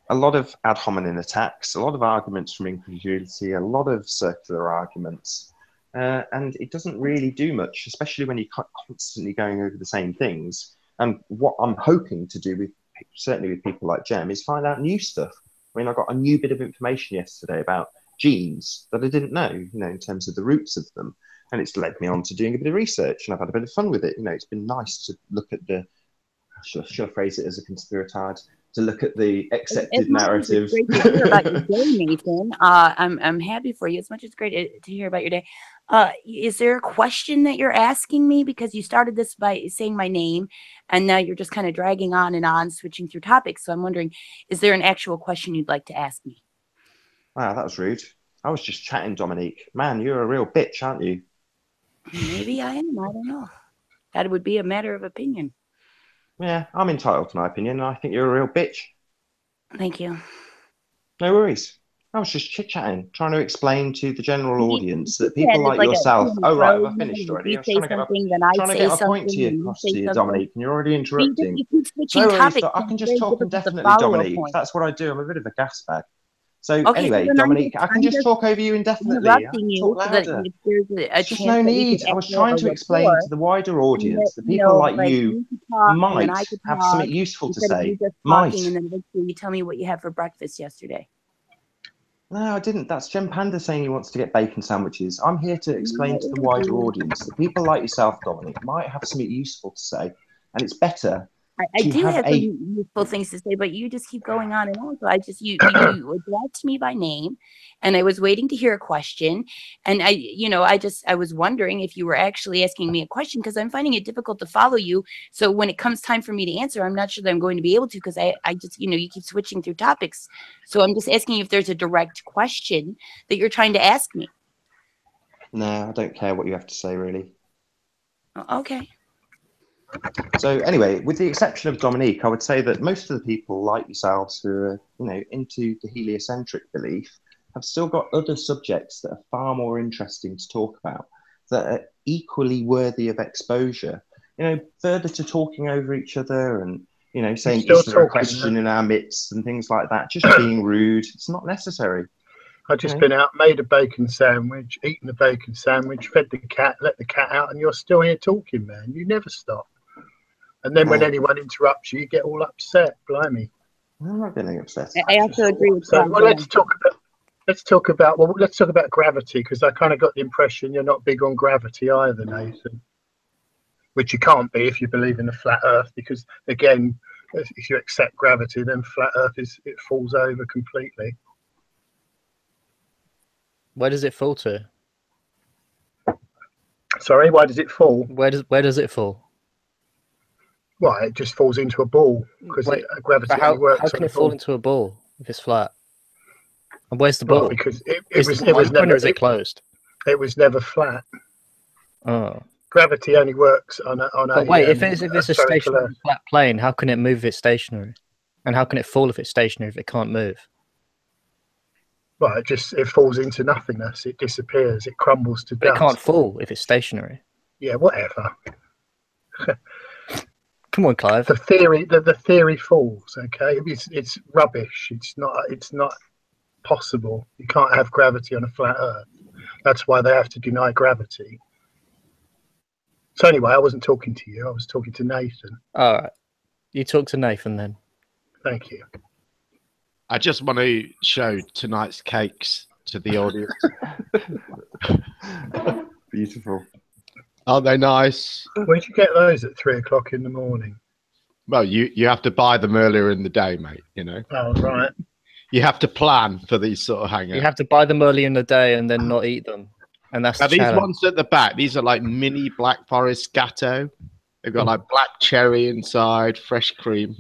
a lot of ad hominem attacks, a lot of arguments from incredulity, a lot of circular arguments. And it doesn't really do much, especially when you're constantly going over the same things. And what I'm hoping to do certainly with people like Jem, is find out new stuff. I mean, I got a new bit of information yesterday about genes that I didn't know, in terms of the roots of them. And it's led me on to doing a bit of research, and I've had a bit of fun with it. It's been nice to look at should I phrase it as a conspiratard, to look at the accepted narrative. It's great to hear about your day, Nathan. I'm happy for you. As much as it's great to hear about your day. Is there a question that you're asking me? Because you started this by saying my name, and now you're just kind of dragging on and on, switching through topics. So I'm wondering, is there an actual question you'd like to ask me? Wow, that was rude. I was just chatting, Dominique. Man, you're a real bitch, aren't you? Maybe I am. I don't know. That would be a matter of opinion. Yeah, I'm entitled to my opinion, and I think you're a real bitch. Thank you. No worries. I was just chit-chatting, trying to explain to the general audience that people like yourself... Oh, right, have I finished already? I was trying to get a point to you, across to you, Dominique, and you're already interrupting. No worries, I can just talk indefinitely, Dominique. That's what I do. I'm a bit of a gas bag. So anyway, Dominique, I can just talk over you indefinitely. Talk louder. There's no need. I was trying to explain to the wider audience that people like you might have something useful to say. Might. And then eventually you tell me what you had for breakfast yesterday. No, I didn't. That's Jem Panda saying he wants to get bacon sandwiches. I'm here to explain to the wider audience that people like yourself, Dominic, might have something useful to say, and it's better. I do have some useful things to say, but you just keep going on and on. So you addressed me by name, and I was waiting to hear a question. And I was wondering if you were actually asking me a question, because I'm finding it difficult to follow you. So when it comes time for me to answer, I'm not sure that I'm going to be able to, because I just, you keep switching through topics. So I'm just asking you if there's a direct question that you're trying to ask me. No, I don't care what you have to say, really. Okay. So anyway, with the exception of Dominique, I would say that most of the people like yourselves who are, into the heliocentric belief have still got other subjects that are far more interesting to talk about, that are equally worthy of exposure. Further to talking over each other and, saying, is there a question in our midst and things like that, just being rude. It's not necessary. I've just been out, made a bacon sandwich, eaten a bacon sandwich, fed the cat, let the cat out, and you're still here talking, man. You never stop. And then when anyone interrupts you, you get all upset. Blimey. I'm not getting upset. I also agree with that. Well, let's talk about gravity, because I kind of got the impression you're not big on gravity either, Nathan. Which you can't be if you believe in a flat Earth, because again, if you accept gravity, then flat Earth it falls over completely. Where does it fall to? Sorry, why does it fall? Where does it fall? Well, it just falls into a ball, because gravity only works. How can it fall into a ball if it's flat? And where's the ball? Well, because it was never. Is it closed? It was never flat. Oh. Gravity only works on a. But wait, if it's a stationary flat plane, how can it move if it's stationary? And how can it fall if it's stationary if it can't move? Well, it falls into nothingness. It disappears. It crumbles to dust. It can't fall if it's stationary. Yeah, whatever. Come on, Clive. The theory falls. Okay, it's rubbish. It's not possible. You can't have gravity on a flat Earth. That's why they have to deny gravity. So anyway, I wasn't talking to you. I was talking to Nathan. All right, you talk to Nathan then. Thank you. I just want to show tonight's cakes to the audience. Beautiful. Aren't they nice? Where'd you get those at 3 o'clock in the morning? Well, you have to buy them earlier in the day, mate. Oh, right. You have to plan for these sort of hangouts. You have to buy them early in the day and then not eat them. And that's now, these ones at the back, these are like mini Black Forest Gatto. They've got like black cherry inside, fresh cream.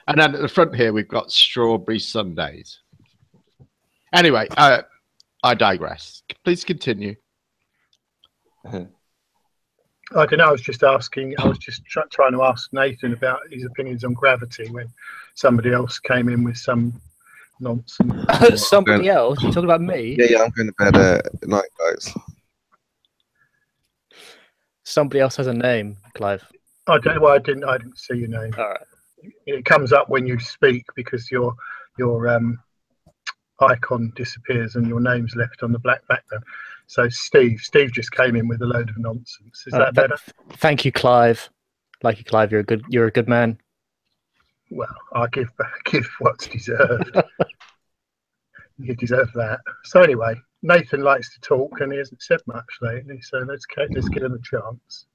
And then at the front here, we've got strawberry sundaes. Anyway, I digress. Please continue. I don't know. I was just asking. I was just trying to ask Nathan about his opinions on gravity when somebody else came in with some nonsense. Somebody else? You talking about me? Yeah, I'm going to bed night, guys. Somebody else has a name, Clive. I don't. Well, I didn't see your name. All right. It comes up when you speak because your icon disappears and your name's left on the black background. So Steve just came in with a load of nonsense. Is that better? Thank you, Clive. Like you, Clive. You're a good man. Well, I'll give what's deserved. You deserve that. So anyway, Nathan likes to talk and he hasn't said much lately. So let's give him a chance.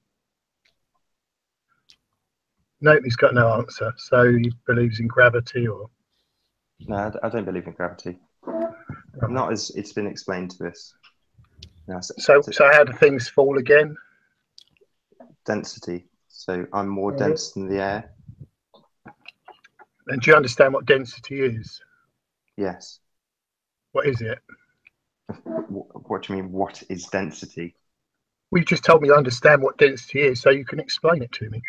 No, he's got no answer. So he believes in gravity, or no? I don't believe in gravity. Not as it's been explained to us. No, so how do things fall again? Density. So I'm more dense than the air. And do you understand what density is? Yes. What is it? What do you mean? What is density? Well, you just told me you understand what density is, so you can explain it to me.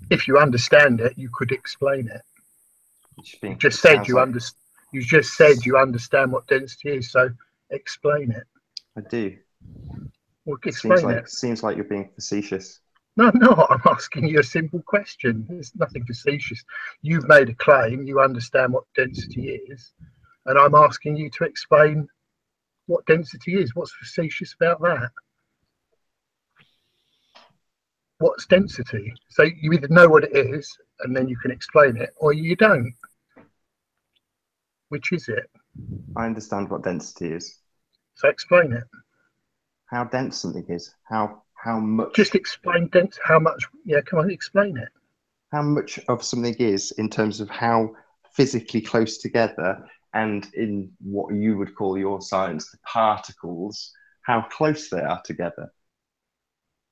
If you understand it, you could explain it. You just said you understand what density is, so explain it. I do. Well, explain it. Seems like you're being facetious. No, I'm not. I'm asking you a simple question. There's nothing facetious. You've made a claim. You understand what density is, and I'm asking you to explain what density is. What's facetious about that? What's density? So you either know what it is, and then you can explain it, or you don't. Which is it? I understand what density is. So explain it. How dense something is. How much? Just explain dense. How much? Yeah, come on, explain it. How much of something is in terms of how physically close together, and in what you would call your science, the particles, how close they are together.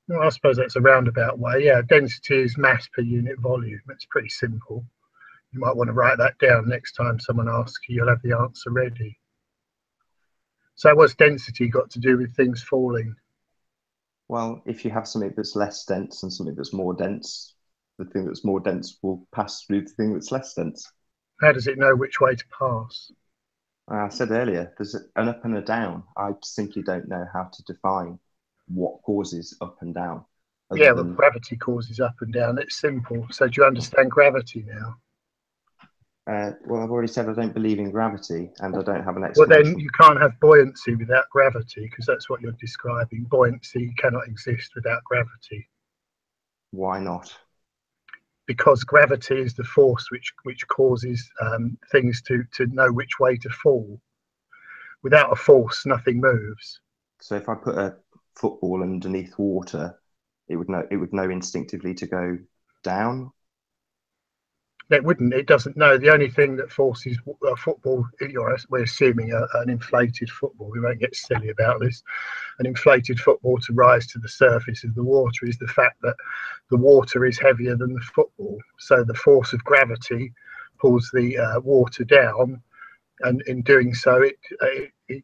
Well, I suppose that's a roundabout way. Yeah, density is mass per unit volume. It's pretty simple. You might want to write that down next time someone asks you. You'll have the answer ready. So what's density got to do with things falling? Well, if you have something that's less dense and something that's more dense, the thing that's more dense will pass through the thing that's less dense. How does it know which way to pass? I said earlier, there's an up and a down. I simply don't know how to define what causes up and down. Yeah, well, gravity causes up and down. It's simple. So do you understand gravity now? Well, I've already said I don't believe in gravity, and I don't have an explanation. Well, then you can't have buoyancy without gravity, because that's what you're describing. Buoyancy cannot exist without gravity. Why not? Because gravity is the force which causes things to know which way to fall. Without a force, nothing moves. So if I put a football underneath water, it would know instinctively to go down. It wouldn't. It doesn't know. The only thing that forces a football, we're assuming an inflated football, we won't get silly about this, an inflated football to rise to the surface of the water is the fact that the water is heavier than the football. So the force of gravity pulls the water down, and in doing so, it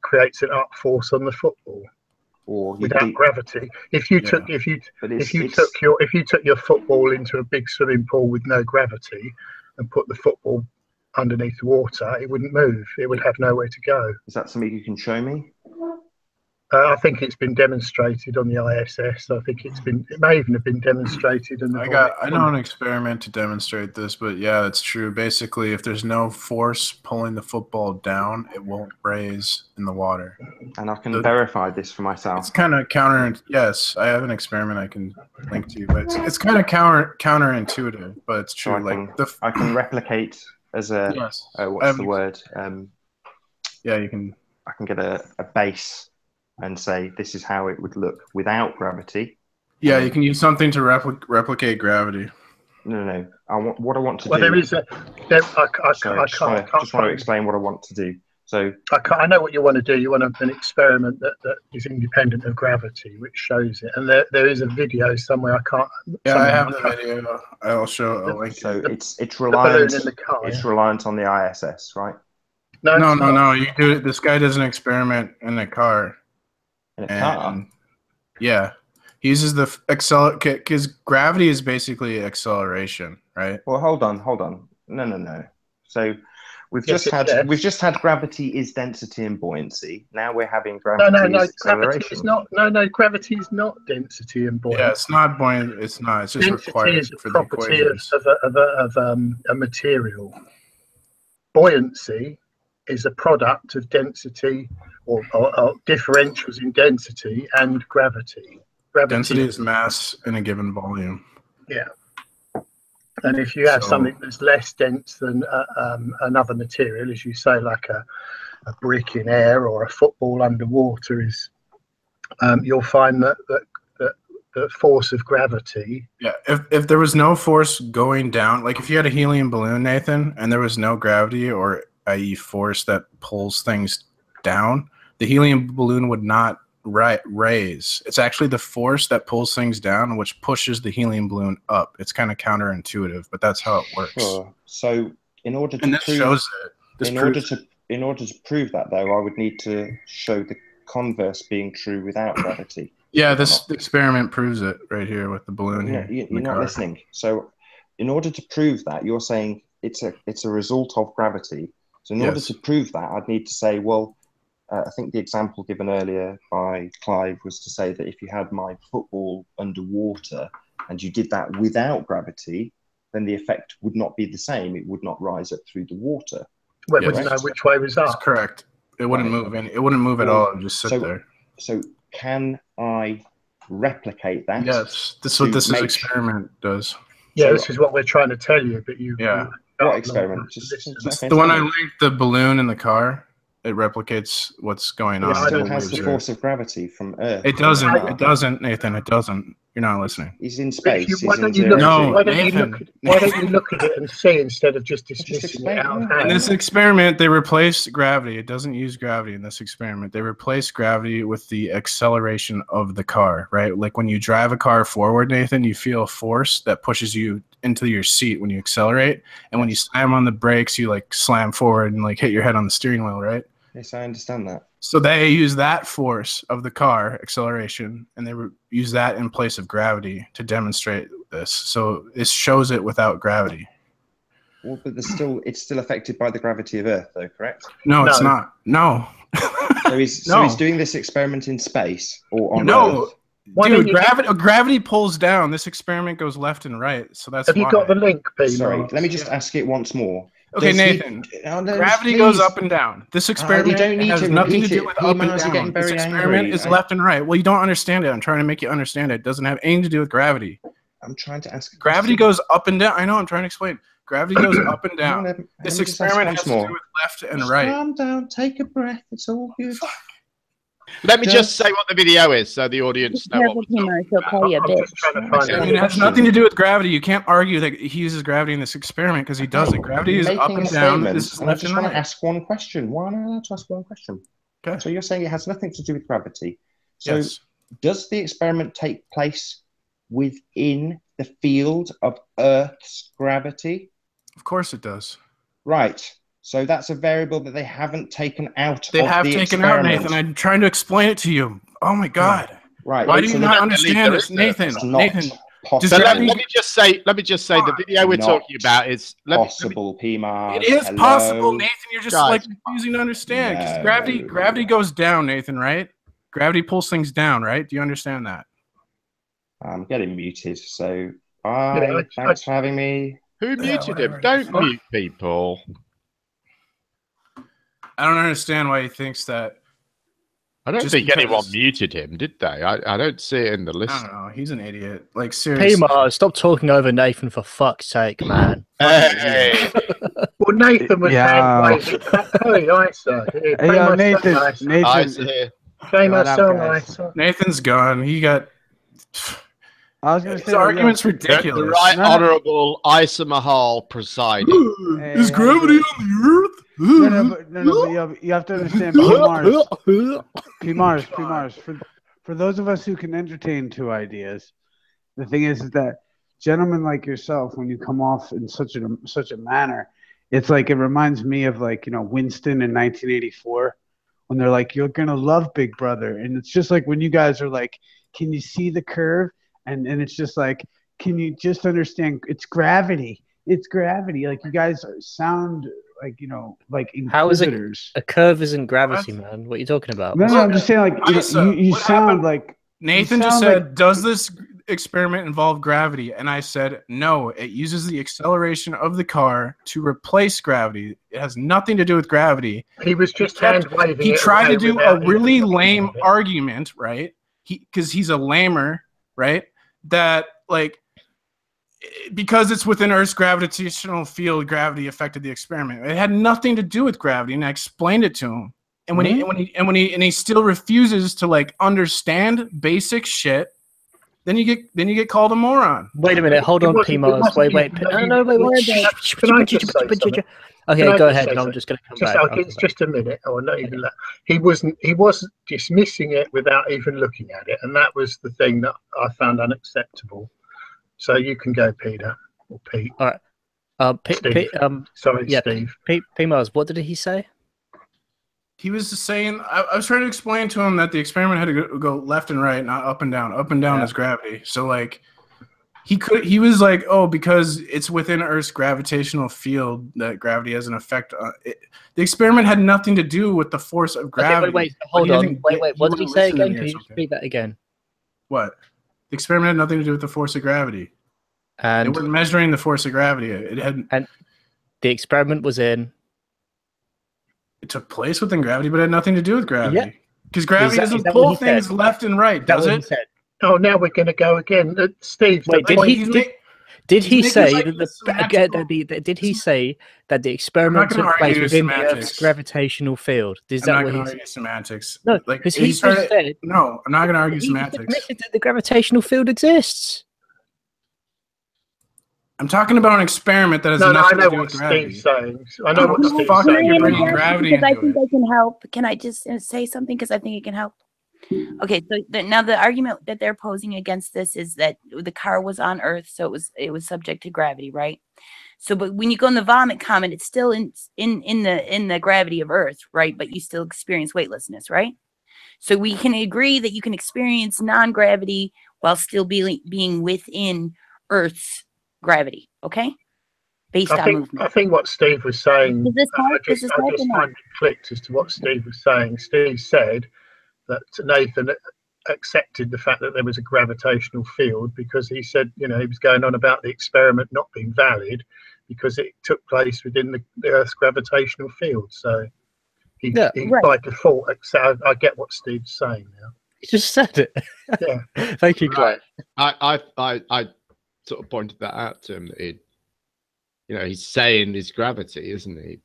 creates an up force on the football. Or without gravity, if you took your football into a big swimming pool with no gravity and put the football underneath the water, it wouldn't move. It would have nowhere to go. Is that something you can show me? I think it's been demonstrated on the ISS. I think it may even have been demonstrated. I know an experiment to demonstrate this, but yeah, it's true. Basically, if there's no force pulling the football down, it won't raise in the water. And I can verify this for myself. It's kind of Yes, I have an experiment I can link to you, but it's kind of counterintuitive, but it's true. So I can replicate as a what's the word? Yeah, you can. I can get a base and say this is how it would look without gravity. Yeah, you can use something to replicate gravity. No. What I want to do. Well, there is a. I just want to explain what I want to do. So I know what you want to do. You want an experiment that is independent of gravity, which shows it. And there is a video somewhere. I can't. Yeah, I have the video. I'll show a link. So it's reliant. In the car, it's reliant on the ISS, right? No. You do it. This guy does an experiment in a car. In a car. Yeah, he uses the because gravity is basically acceleration, right? Well, hold on. No. So we've just had gravity is density and buoyancy. Now we're having gravity is acceleration. Gravity is not. No, gravity is not density and buoyancy. Yeah, it's not buoyant. It's not. It's just density required is a for property the equations. of a material. Buoyancy is a product of density or differentials in density and gravity. Density is mass in a given volume. Yeah. And if you have something that's less dense than another material, as you say, like a brick in air or a football underwater, you'll find that the force of gravity. Yeah, if there was no force going down, like if you had a helium balloon, Nathan, and there was no gravity or i.e. force that pulls things down, the helium balloon would not raise. It's actually the force that pulls things down which pushes the helium balloon up. It's kind of counterintuitive, but that's how it works. Sure. So in order to in order to prove that, though, I would need to show the converse being true without gravity. Yeah, this experiment proves it right here with the balloon here. You're not listening. So in order to prove that, you're saying it's a result of gravity. So in order to prove that, I'd need to say, well, I think the example given earlier by Clive was to say that if you had my football underwater and you did that without gravity, then the effect would not be the same. It would not rise up through the water. Well, would you know which way was up? That's correct. It wouldn't move. It wouldn't move at all. It would just sit there. So can I replicate that? Yes. This is what this experiment does. Yeah, this is what we're trying to tell you, but you. Yeah. What experiment? The one I linked, the balloon in the car. It replicates what's going on. It still has the force of gravity from Earth. It doesn't. It doesn't, Nathan. It doesn't. You're not listening. He's in space. Why don't you look at it and see instead of just dismissing it out of hand? In this experiment, they replace gravity. It doesn't use gravity in this experiment. They replace gravity with the acceleration of the car, right? Like when you drive a car forward, Nathan, you feel a force that pushes you into your seat when you accelerate. And when you slam on the brakes, you like slam forward and like hit your head on the steering wheel, right? Yes, I understand that. So they use that force of the car acceleration, and they use that in place of gravity to demonstrate this. So this shows it without gravity. Well, but it's still affected by the gravity of Earth, though, correct? No, it's not. No. So he's doing this experiment in space or on Earth. Dude, gravity pulls down. This experiment goes left and right. So that's Have you got the link, Pete? Sorry, let me just ask it once more. Okay, Nathan. Gravity goes up and down. This experiment has nothing to do with up and down. This experiment is left and right. Well, you don't understand it. I'm trying to make you understand it. It doesn't have anything to do with gravity. I'm trying to ask. Gravity goes up and down. I know. I'm trying to explain. Gravity goes up and down. This experiment has to do with left and right. Calm down. Take a breath. It's all good. Let me just say what the video is so the audience know what we're talking about. It has nothing to do with gravity. You can't argue that he uses gravity in this experiment because he doesn't. Gravity is up and down. This is left and right. I just want to ask one question. Why am I allowed to ask one question? Okay. So you're saying it has nothing to do with gravity. So does the experiment take place within the field of Earth's gravity? Of course it does. Right. So that's a variable that they haven't taken out. They have taken out, Nathan. I'm trying to explain it to you. Oh my God! Right. Why do you not understand this, Nathan? Nathan. So let me just say the video we're talking about is possible, P-Mars. It is possible, Nathan. You're just like refusing to understand because gravity goes down, Nathan. Right? Gravity pulls things down. Right? Do you understand that? I'm getting muted. So thanks for having me. Who muted him? Don't mute people. I don't understand why he thinks that. I don't think anyone muted him, did they? I don't see it in the list. I don't know. He's an idiot. Like, seriously. P-Mars, stop talking over Nathan for fuck's sake, man. Hey. Well, Nathan was saying, Nathan's gone. He got... I was going to say... His argument's ridiculous. The Right Honourable Isa Mahal presiding. Is gravity on the Earth? But you have to understand, P-Mars, for those of us who can entertain two ideas, the thing is that gentlemen like yourself, when you come off in such a manner, it's like it reminds me of Winston in 1984 when they're like, "You're gonna love Big Brother," and it's just like when you guys are like, "Can you see the curve?" and it's just like, "Can you just understand? It's gravity. It's gravity." Like you guys sound like like inquisitors. How is it? A curve isn't gravity, man. What are you talking about? No, I'm just saying like you sound like Nathan just said, "Does this experiment involve gravity?" And I said, "No, it uses the acceleration of the car to replace gravity. It has nothing to do with gravity." He was just hand-waving. He tried to do a really lame argument, right? Because he's a lamer, right? That like because it's within Earth's gravitational field, gravity affected the experiment. It had nothing to do with gravity, and I explained it to him. And when he still refuses to like understand basic shit, then you get called a moron. Wait a minute, hold on, P-Mars. Wait. Okay, go ahead. I'm just going to come back. Okay, it's just a minute, or not even that. He wasn't dismissing it without even looking at it, and that was the thing that I found unacceptable. So you can go, Peter or Pete. All right. Steve. P-Mars, what did he say? He was just saying, I was trying to explain to him that the experiment had to go left and right, not up and down. Up and down is gravity. So like, he was like, oh, because it's within Earth's gravitational field that gravity has an effect on it. The experiment had nothing to do with the force of gravity. Okay, hold on. What did he say again? Can you just repeat that again? What? The experiment had nothing to do with the force of gravity. And they weren't measuring the force of gravity. And the experiment was in. It took place within gravity, but it had nothing to do with gravity. Because gravity doesn't pull things left and right, does it? Oh, now we're going to go again. Steve, wait, did he say that did he say that the experiment took place within the Earth's gravitational field? Is that what he said? Semantics. No, because he said. No, I'm not going to argue semantics. That the gravitational field exists. I'm talking about an experiment that has nothing to do with gravity. Steve's saying. I know what Steve's saying. You're bringing gravity into it. I think I can help. Can I just say something? Because I think it can help. Okay, so now the argument that they're posing against this is that the car was on Earth, so it was subject to gravity, right? So, but when you go in the vomit comment, it's still in the gravity of Earth, right? But you still experience weightlessness, right? So we can agree that you can experience non-gravity while still being within Earth's gravity, okay? Based on movement. I think what Steve was saying, I just find it clicked as to what Steve was saying. Steve said that Nathan accepted the fact that there was a gravitational field because he said, he was going on about the experiment not being valid because it took place within the Earth's gravitational field. So he by default, I get what Steve's saying now. He just said it. Yeah. Thank you, Clay. I sort of pointed that out to him that he's saying his gravity, isn't he?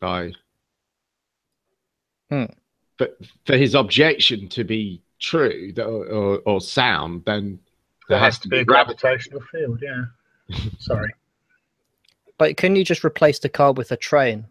But for his objection to be true or sound, then there has to be a gravitational field. Yeah. Sorry. But can you just replace the car with a train?